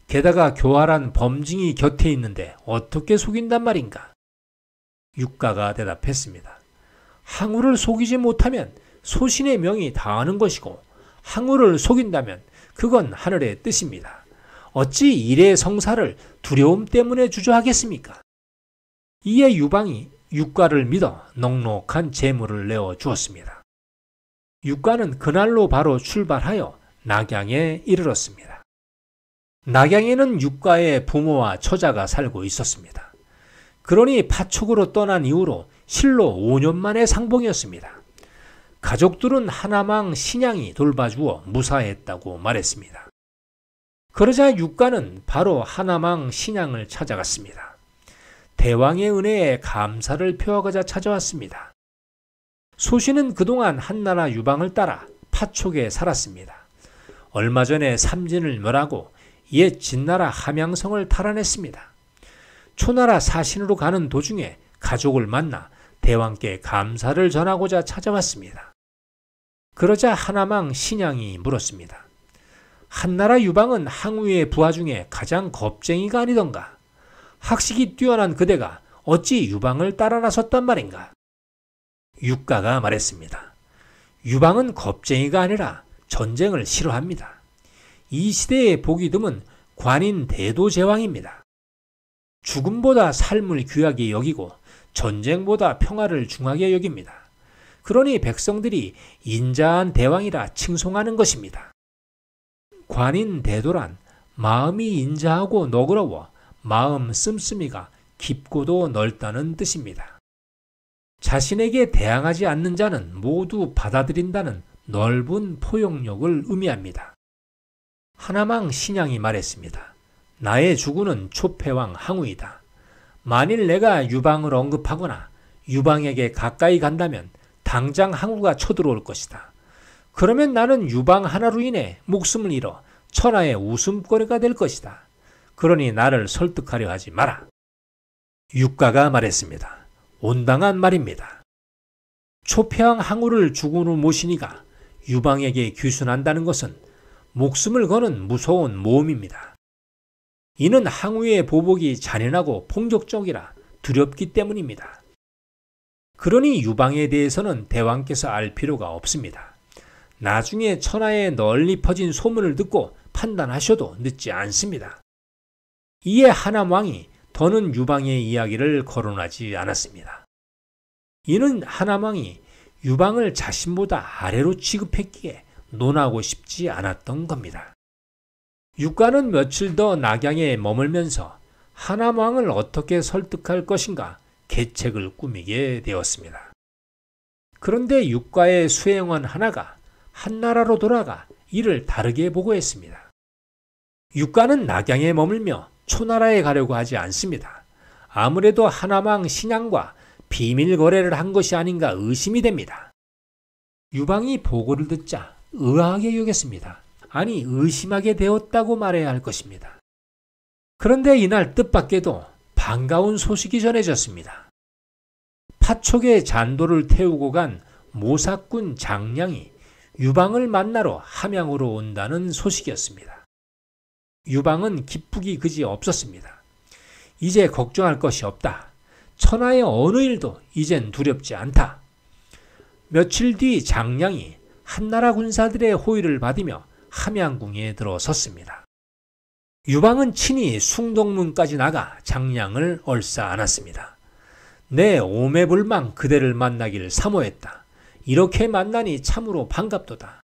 게다가 교활한 범징이 곁에 있는데 어떻게 속인단 말인가? 육가가 대답했습니다. 항우를 속이지 못하면 소신의 명이 다하는 것이고 항우를 속인다면 그건 하늘의 뜻입니다. 어찌 일의 성사를 두려움 때문에 주저하겠습니까? 이에 유방이 육가를 믿어 넉넉한 재물을 내어 주었습니다. 육가는 그날로 바로 출발하여 낙양에 이르렀습니다. 낙양에는 육가의 부모와 처자가 살고 있었습니다. 그러니 파촉으로 떠난 이후로 실로 5년 만에 상봉이었습니다. 가족들은 하남왕 신양이 돌봐주어 무사했다고 말했습니다. 그러자 육가는 바로 하남왕 신양을 찾아갔습니다. 대왕의 은혜에 감사를 표하고자 찾아왔습니다. 소신은 그동안 한나라 유방을 따라 파촉에 살았습니다. 얼마 전에 삼진을 멸하고 옛 진나라 함양성을 탈환했습니다. 초나라 사신으로 가는 도중에 가족을 만나 대왕께 감사를 전하고자 찾아왔습니다. 그러자 하남왕 신양이 물었습니다. 한나라 유방은 항우의 부하 중에 가장 겁쟁이가 아니던가? 학식이 뛰어난 그대가 어찌 유방을 따라 나섰단 말인가? 육가가 말했습니다. 유방은 겁쟁이가 아니라 전쟁을 싫어합니다. 이 시대의 복이 드문 관인 대도제왕입니다. 죽음보다 삶을 귀하게 여기고 전쟁보다 평화를 중하게 여깁니다. 그러니 백성들이 인자한 대왕이라 칭송하는 것입니다. 관인 대도란 마음이 인자하고 너그러워 마음 씀씀이가 깊고도 넓다는 뜻입니다. 자신에게 대항하지 않는 자는 모두 받아들인다는 넓은 포용력을 의미합니다. 하남왕 신양이 말했습니다. 나의 주군은 초패왕 항우이다. 만일 내가 유방을 언급하거나 유방에게 가까이 간다면 당장 항우가 쳐들어올 것이다. 그러면 나는 유방 하나로 인해 목숨을 잃어 천하의 웃음거리가 될 것이다. 그러니 나를 설득하려 하지 마라. 육가가 말했습니다. 온당한 말입니다. 초패왕 항우를 주군으로 모시니가 유방에게 귀순한다는 것은 목숨을 거는 무서운 모험입니다. 이는 항우의 보복이 잔인하고 폭력적이라 두렵기 때문입니다. 그러니 유방에 대해서는 대왕께서 알 필요가 없습니다. 나중에 천하에 널리 퍼진 소문을 듣고 판단하셔도 늦지 않습니다. 이에 하남왕이 더는 유방의 이야기를 거론하지 않았습니다. 이는 하남왕이 유방을 자신보다 아래로 취급했기에 논하고 싶지 않았던 겁니다. 육가는 며칠 더 낙양에 머물면서 하남왕을 어떻게 설득할 것인가 계책을 꾸미게 되었습니다. 그런데 육가의 수행원 하나가 한나라로 돌아가 이를 다르게 보고했습니다. 육가는 낙양에 머물며 초나라에 가려고 하지 않습니다. 아무래도 하남왕 신양과 비밀 거래를 한 것이 아닌가 의심이 됩니다. 유방이 보고를 듣자 의아하게 여겼습니다. 아니 의심하게 되었다고 말해야 할 것입니다. 그런데 이날 뜻밖에도 반가운 소식이 전해졌습니다. 파촉의 잔도를 태우고 간 모사꾼 장량이 유방을 만나러 함양으로 온다는 소식이었습니다. 유방은 기쁘기 그지 없었습니다. 이제 걱정할 것이 없다. 천하의 어느 일도 이젠 두렵지 않다. 며칠 뒤 장량이 한나라 군사들의 호의를 받으며 함양궁에 들어섰습니다. 유방은 친히 숭동문까지 나가 장량을 얼싸 안았습니다. 내 오매불망 그대를 만나길 사모했다. 이렇게 만나니 참으로 반갑도다.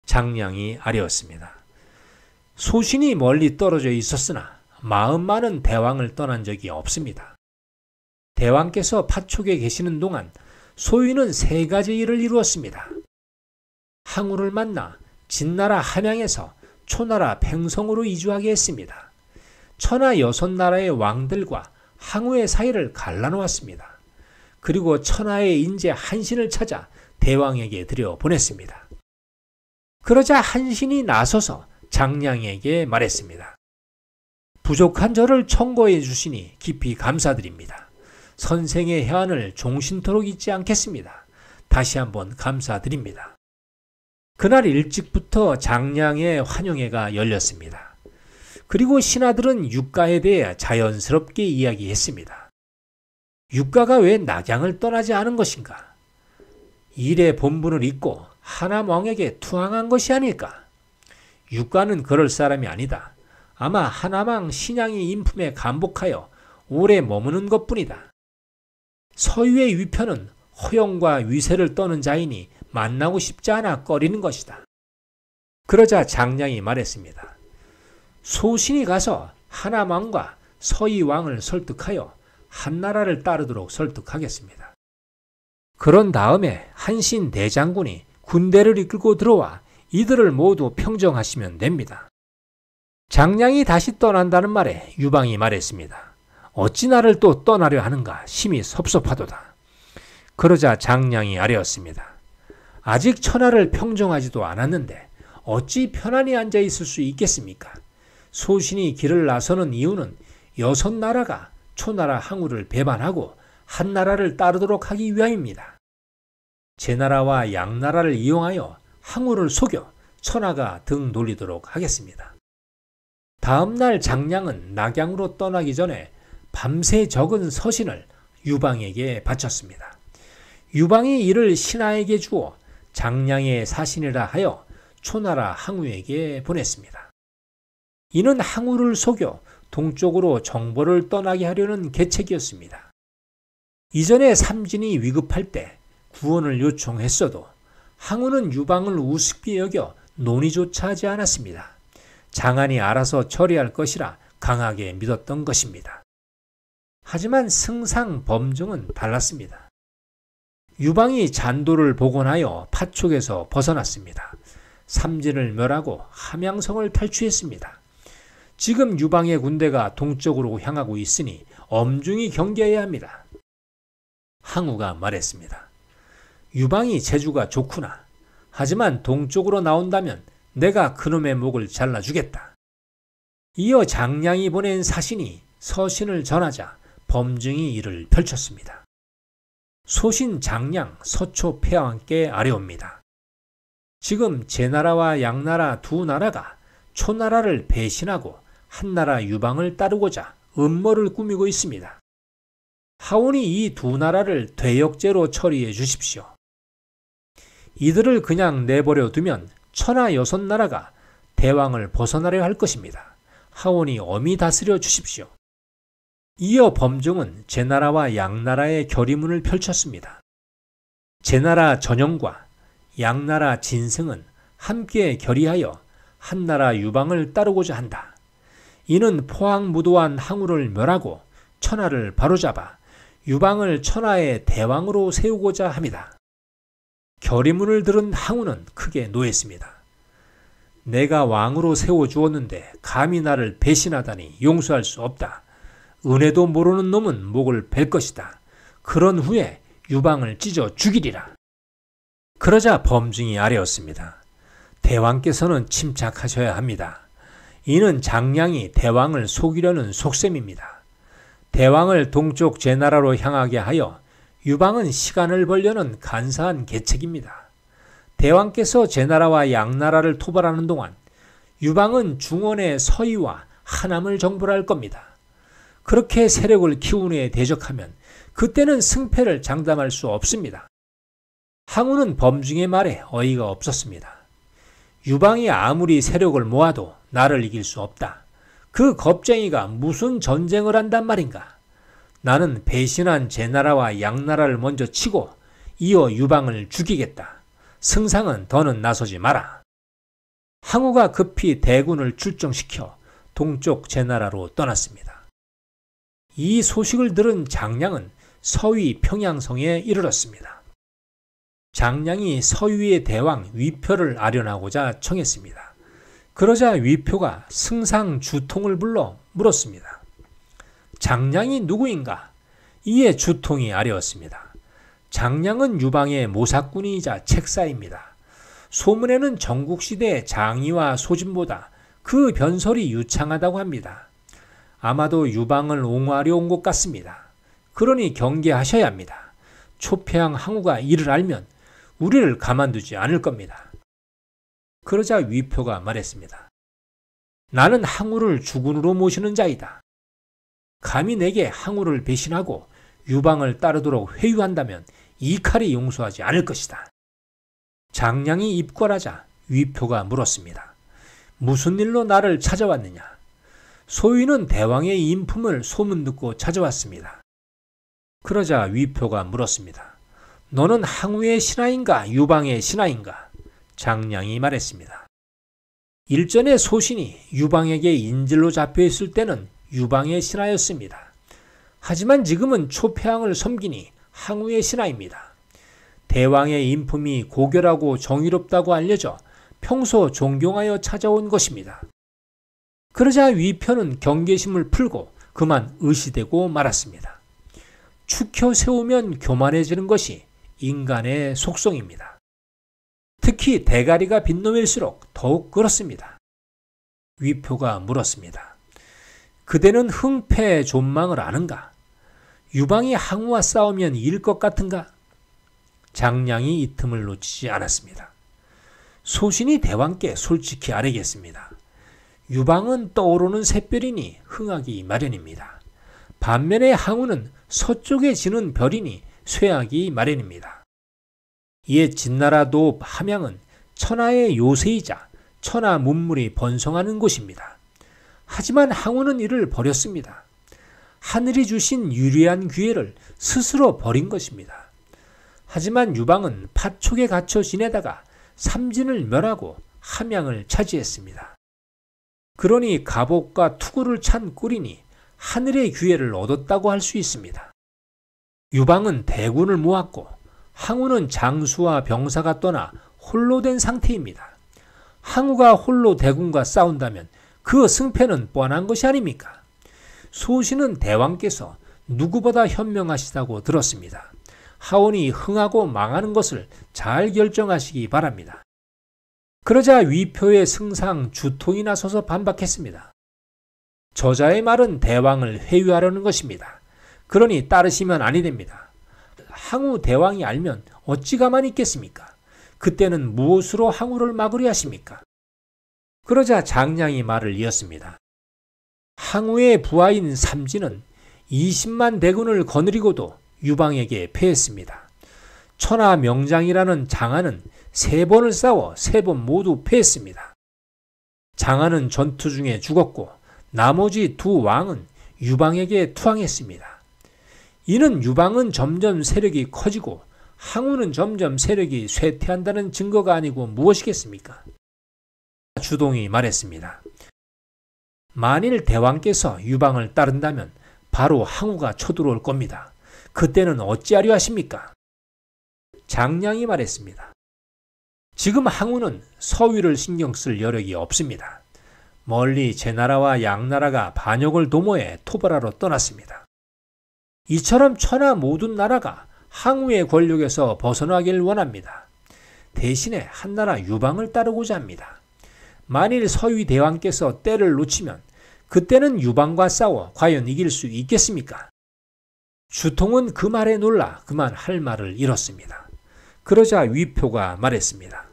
장량이 아뢰었습니다. 소신이 멀리 떨어져 있었으나 마음 많은 대왕을 떠난 적이 없습니다. 대왕께서 파촉에 계시는 동안 소위는 3가지 일을 이루었습니다. 항우를 만나 진나라 함양에서 초나라 팽성으로 이주하게 했습니다. 천하 6나라의 왕들과 항우의 사이를 갈라놓았습니다. 그리고 천하의 인재 한신을 찾아 대왕에게 들여보냈습니다. 그러자 한신이 나서서 장량에게 말했습니다. 부족한 저를 청구해 주시니 깊이 감사드립니다. 선생의 해안을 종신토록 잊지 않겠습니다. 다시 한번 감사드립니다. 그날 일찍부터 장량의 환영회가 열렸습니다. 그리고 신하들은 육가에 대해 자연스럽게 이야기했습니다. 육가가 왜 낙양을 떠나지 않은 것인가? 일의 본분을 잊고 하남 왕에게 투항한 것이 아닐까? 육가는 그럴 사람이 아니다. 아마 하남왕 신양이 인품에 감복하여 오래 머무는 것뿐이다. 서유의 위편은 허영과 위세를 떠는 자이니 만나고 싶지 않아 꺼리는 것이다. 그러자 장량이 말했습니다. 소신이 가서 하남왕과 서희왕을 설득하여 한나라를 따르도록 설득하겠습니다. 그런 다음에 한신 대장군이 군대를 이끌고 들어와 이들을 모두 평정하시면 됩니다. 장량이 다시 떠난다는 말에 유방이 말했습니다. 어찌 나를 또 떠나려 하는가 심히 섭섭하도다. 그러자 장량이 아뢰었습니다. 아직 천하를 평정하지도 않았는데 어찌 편안히 앉아 있을 수 있겠습니까? 소신이 길을 나서는 이유는 6나라가 초나라 항우를 배반하고 한나라를 따르도록 하기 위함입니다. 제나라와 양나라를 이용하여 항우를 속여 천하가 등 돌리도록 하겠습니다. 다음 날 장량은 낙양으로 떠나기 전에 밤새 적은 서신을 유방에게 바쳤습니다. 유방이 이를 신하에게 주어 장량의 사신이라 하여 초나라 항우에게 보냈습니다. 이는 항우를 속여 동쪽으로 정보를 떠나게 하려는 계책이었습니다. 이전에 삼진이 위급할 때 구원을 요청했어도 항우는 유방을 우습게 여겨 논의조차 하지 않았습니다. 장안이 알아서 처리할 것이라 강하게 믿었던 것입니다. 하지만 승상 범종은 달랐습니다. 유방이 잔도를 복원하여 파촉에서 벗어났습니다. 삼진을 멸하고 함양성을 탈취했습니다. 지금 유방의 군대가 동쪽으로 향하고 있으니 엄중히 경계해야 합니다. 항우가 말했습니다. 유방이 재주가 좋구나. 하지만 동쪽으로 나온다면 내가 그놈의 목을 잘라주겠다. 이어 장량이 보낸 사신이 서신을 전하자 범증이 이를 펼쳤습니다. 소신 장량 서초 폐왕께 아뢰옵니다. 지금 제나라와 양나라 두 나라가 초나라를 배신하고 한나라 유방을 따르고자 음모를 꾸미고 있습니다. 하오니 이 두 나라를 대역죄로 처리해 주십시오. 이들을 그냥 내버려 두면 천하 6나라가 대왕을 벗어나려 할 것입니다. 하오니 엄히 다스려 주십시오. 이어 범종은 제나라와 양나라의 결의문을 펼쳤습니다. 제나라 전영과 양나라 진승은 함께 결의하여 한나라 유방을 따르고자 한다. 이는 포항무도한 항우를 멸하고 천하를 바로잡아 유방을 천하의 대왕으로 세우고자 합니다. 결의문을 들은 항우는 크게 노했습니다. 내가 왕으로 세워주었는데 감히 나를 배신하다니 용서할 수 없다. 은혜도 모르는 놈은 목을 벨 것이다. 그런 후에 유방을 찢어 죽이리라. 그러자 범증이 아뢰었습니다. 대왕께서는 침착하셔야 합니다. 이는 장량이 대왕을 속이려는 속셈입니다. 대왕을 동쪽 제나라로 향하게 하여 유방은 시간을 벌려는 간사한 계책입니다. 대왕께서 제나라와 양나라를 토벌하는 동안 유방은 중원의 서희와 하남을 정벌할 겁니다. 그렇게 세력을 키운 후에 대적하면 그때는 승패를 장담할 수 없습니다. 항우는 범중의 말에 어이가 없었습니다. 유방이 아무리 세력을 모아도 나를 이길 수 없다. 그 겁쟁이가 무슨 전쟁을 한단 말인가. 나는 배신한 제나라와 양나라를 먼저 치고 이어 유방을 죽이겠다. 승상은 더는 나서지 마라. 항우가 급히 대군을 출정시켜 동쪽 제나라로 떠났습니다. 이 소식을 들은 장량은 서위 평양성에 이르렀습니다. 장량이 서위의 대왕 위표를 아련하고자 청했습니다. 그러자 위표가 승상주통을 불러 물었습니다. 장량이 누구인가? 이에 주통이 아뢰었습니다. 장량은 유방의 모사꾼이자 책사입니다. 소문에는 전국시대의 장이와 소진보다 그 변설이 유창하다고 합니다. 아마도 유방을 옹호하려 온 것 같습니다. 그러니 경계하셔야 합니다. 초패왕 항우가 이를 알면 우리를 가만두지 않을 겁니다. 그러자 위표가 말했습니다. 나는 항우를 주군으로 모시는 자이다. 감히 내게 항우를 배신하고 유방을 따르도록 회유한다면 이 칼이 용서하지 않을 것이다. 장량이 입궐하자 위표가 물었습니다. 무슨 일로 나를 찾아왔느냐? 소위는 대왕의 인품을 소문 듣고 찾아왔습니다. 그러자 위표가 물었습니다. 너는 항우의 신하인가 유방의 신하인가? 장량이 말했습니다. 일전에 소신이 유방에게 인질로 잡혀있을 때는 유방의 신하였습니다. 하지만 지금은 초패왕을 섬기니 항우의 신하입니다. 대왕의 인품이 고결하고 정의롭다고 알려져 평소 존경하여 찾아온 것입니다. 그러자 위표는 경계심을 풀고 그만 의시되고 말았습니다. 축혀 세우면 교만해지는 것이 인간의 속성입니다. 특히 대가리가 빈 놈일수록 더욱 그렇습니다. 위표가 물었습니다. 그대는 흥패 존망을 아는가? 유방이 항우와 싸우면 이길 것 같은가? 장량이 이 틈을 놓치지 않았습니다. 소신이 대왕께 솔직히 아뢰겠습니다. 유방은 떠오르는 샛별이니 흥하기 마련입니다. 반면에 항우는 서쪽에 지는 별이니 쇠하기 마련입니다. 이에 진나라 도읍 함양은 천하의 요새이자 천하 문물이 번성하는 곳입니다. 하지만 항우는 이를 버렸습니다. 하늘이 주신 유리한 기회를 스스로 버린 것입니다. 하지만 유방은 파촉에 갇혀 지내다가 삼진을 멸하고 함양을 차지했습니다. 그러니 갑옷과 투구를 찬 꿀이니 하늘의 기회를 얻었다고 할 수 있습니다. 유방은 대군을 모았고 항우는 장수와 병사가 떠나 홀로 된 상태입니다. 항우가 홀로 대군과 싸운다면 그 승패는 뻔한 것이 아닙니까? 소신은 대왕께서 누구보다 현명하시다고 들었습니다. 하온이 흥하고 망하는 것을 잘 결정하시기 바랍니다. 그러자 위표의 승상 주통이 나서서 반박했습니다. 저자의 말은 대왕을 회유하려는 것입니다. 그러니 따르시면 아니 됩니다. 항우 대왕이 알면 어찌 가만히 있겠습니까? 그때는 무엇으로 항우를 막으려 하십니까? 그러자 장량이 말을 이었습니다. 항우의 부하인 삼진은 20만 대군을 거느리고도 유방에게 패했습니다. 천하 명장이라는 장하는 3번을 싸워 3번 모두 패했습니다. 장하는 전투 중에 죽었고 나머지 2 왕은 유방에게 투항했습니다. 이는 유방은 점점 세력이 커지고 항우는 점점 세력이 쇠퇴한다는 증거가 아니고 무엇이겠습니까? 주동이 말했습니다. 만일 대왕께서 유방을 따른다면 바로 항우가 쳐들어올 겁니다. 그때는 어찌하려 하십니까? 장량이 말했습니다. 지금 항우는 서위를 신경 쓸 여력이 없습니다. 멀리 제나라와 양나라가 반역을 도모해 토벌하러 떠났습니다. 이처럼 천하 모든 나라가 항우의 권력에서 벗어나길 원합니다. 대신에 한나라 유방을 따르고자 합니다. 만일 서위 대왕께서 때를 놓치면 그때는 유방과 싸워 과연 이길 수 있겠습니까? 주통은 그 말에 놀라 그만 할 말을 잃었습니다. 그러자 위표가 말했습니다.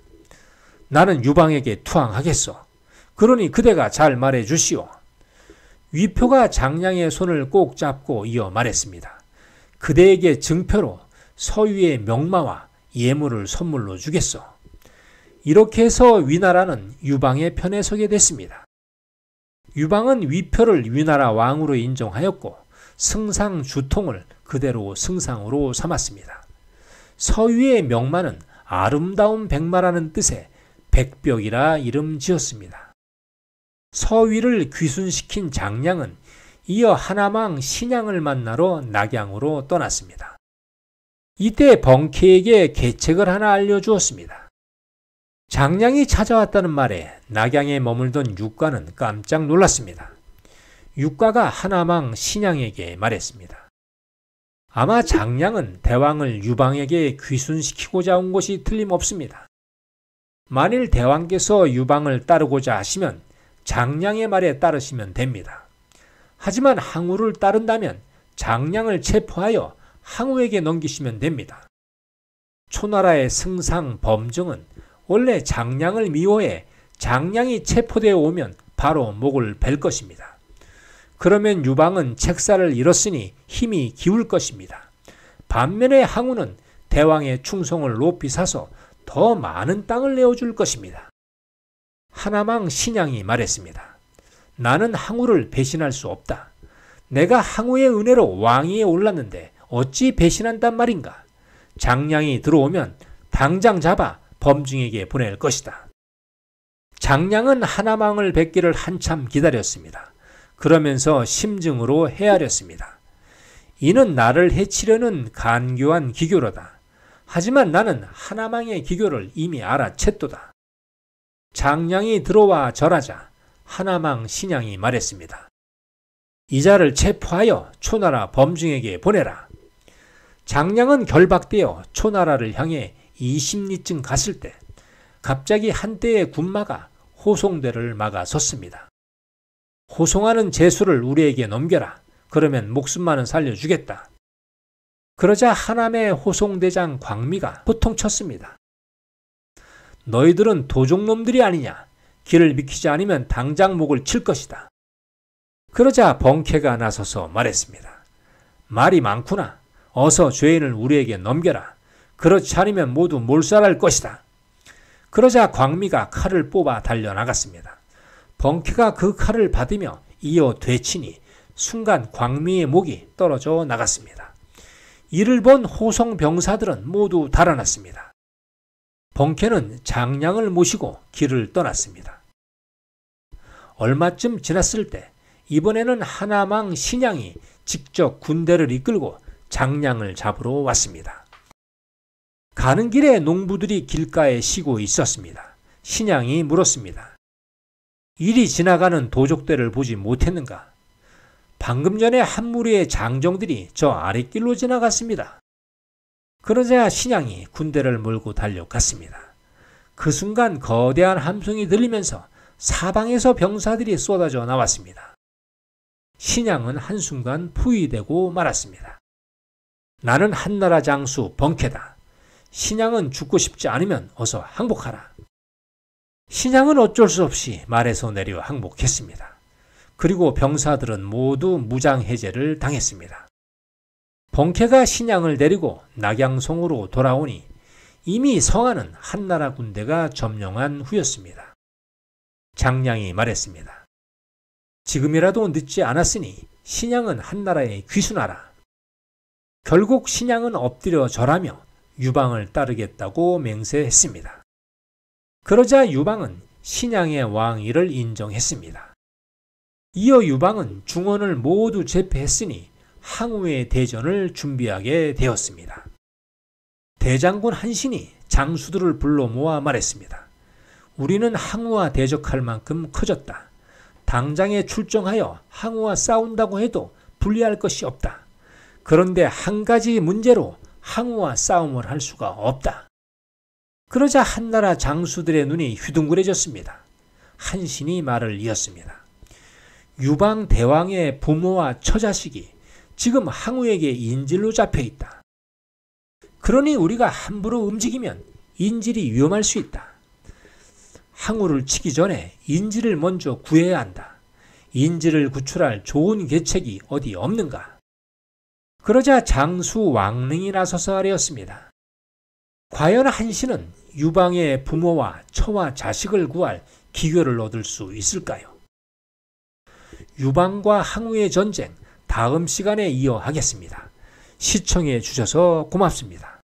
나는 유방에게 투항하겠소. 그러니 그대가 잘 말해 주시오. 위표가 장량의 손을 꼭 잡고 이어 말했습니다. 그대에게 증표로 서위의 명마와 예물을 선물로 주겠소. 이렇게 해서 위나라는 유방의 편에 서게 됐습니다. 유방은 위표를 위나라 왕으로 인정하였고 승상 주통을 그대로 승상으로 삼았습니다. 서위의 명마는 아름다운 백마라는 뜻의 백벽이라 이름 지었습니다. 서위를 귀순시킨 장량은 이어 하나망 신양을 만나러 낙양으로 떠났습니다. 이때 번쾌에게 계책을 하나 알려주었습니다. 장량이 찾아왔다는 말에 낙양에 머물던 육가는 깜짝 놀랐습니다. 육가가 하나망 신양에게 말했습니다. 아마 장량은 대왕을 유방에게 귀순시키고자 온 것이 틀림없습니다. 만일 대왕께서 유방을 따르고자 하시면 장량의 말에 따르시면 됩니다. 하지만 항우를 따른다면 장량을 체포하여 항우에게 넘기시면 됩니다. 초나라의 승상 범증은 원래 장량을 미워해 장량이 체포되어 오면 바로 목을 벨 것입니다. 그러면 유방은 책사를 잃었으니 힘이 기울 것입니다. 반면에 항우는 대왕의 충성을 높이 사서 더 많은 땅을 내어줄 것입니다. 하나망 신양이 말했습니다. 나는 항우를 배신할 수 없다. 내가 항우의 은혜로 왕위에 올랐는데 어찌 배신한단 말인가. 장량이 들어오면 당장 잡아 범증에게 보낼 것이다. 장량은 하나망을 뵙기를 한참 기다렸습니다. 그러면서 심증으로 헤아렸습니다. 이는 나를 해치려는 간교한 기교로다. 하지만 나는 하나망의 기교를 이미 알아챘도다. 장량이 들어와 절하자 하나망 신양이 말했습니다. 이자를 체포하여 초나라 범증에게 보내라. 장량은 결박되어 초나라를 향해 20리쯤 갔을 때 갑자기 한때의 군마가 호송대를 막아 섰습니다. 호송하는 제수를 우리에게 넘겨라. 그러면 목숨만은 살려주겠다. 그러자 하남의 호송대장 광미가 호통쳤습니다. 너희들은 도적놈들이 아니냐. 길을 비키지 않으면 당장 목을 칠 것이다. 그러자 번쾌가 나서서 말했습니다. 말이 많구나. 어서 죄인을 우리에게 넘겨라. 그렇지 않으면 모두 몰살할 것이다. 그러자 광미가 칼을 뽑아 달려나갔습니다. 번쾌가 그 칼을 받으며 이어 되치니 순간 광미의 목이 떨어져 나갔습니다. 이를 본 호송 병사들은 모두 달아났습니다. 번쾌는 장량을 모시고 길을 떠났습니다. 얼마쯤 지났을 때 이번에는 하나망 신양이 직접 군대를 이끌고 장량을 잡으러 왔습니다. 가는 길에 농부들이 길가에 쉬고 있었습니다. 신양이 물었습니다. 이리 지나가는 도적대를 보지 못했는가? 방금 전에 한 무리의 장정들이 저 아랫길로 지나갔습니다. 그러자 신양이 군대를 몰고 달려갔습니다. 그 순간 거대한 함성이 들리면서 사방에서 병사들이 쏟아져 나왔습니다. 신양은 한순간 포위되고 말았습니다. 나는 한나라 장수 번쾌다. 신양은 죽고 싶지 않으면 어서 항복하라. 신양은 어쩔 수 없이 말에서 내려 항복했습니다. 그리고 병사들은 모두 무장해제를 당했습니다. 번쾌가 신양을 데리고 낙양성으로 돌아오니 이미 성안은 한나라 군대가 점령한 후였습니다. 장량이 말했습니다. 지금이라도 늦지 않았으니 신양은 한나라에 귀순하라. 결국 신양은 엎드려 절하며 유방을 따르겠다고 맹세했습니다. 그러자 유방은 신양의 왕위를 인정했습니다. 이어 유방은 중원을 모두 제패했으니 항우의 대전을 준비하게 되었습니다. 대장군 한신이 장수들을 불러 모아 말했습니다. 우리는 항우와 대적할 만큼 커졌다. 당장에 출정하여 항우와 싸운다고 해도 불리할 것이 없다. 그런데 한 가지 문제로 항우와 싸움을 할 수가 없다. 그러자 한나라 장수들의 눈이 휘둥그레졌습니다. 한신이 말을 이었습니다. 유방 대왕의 부모와 처자식이 지금 항우에게 인질로 잡혀 있다. 그러니 우리가 함부로 움직이면 인질이 위험할 수 있다. 항우를 치기 전에 인질을 먼저 구해야 한다. 인질을 구출할 좋은 계책이 어디 없는가? 그러자 장수 왕릉이 나서서 아뢰었습니다. 과연 한신은 유방의 부모와 처와 자식을 구할 기회를 얻을 수 있을까요? 유방과 항우의 전쟁 다음 시간에 이어하겠습니다. 시청해 주셔서 고맙습니다.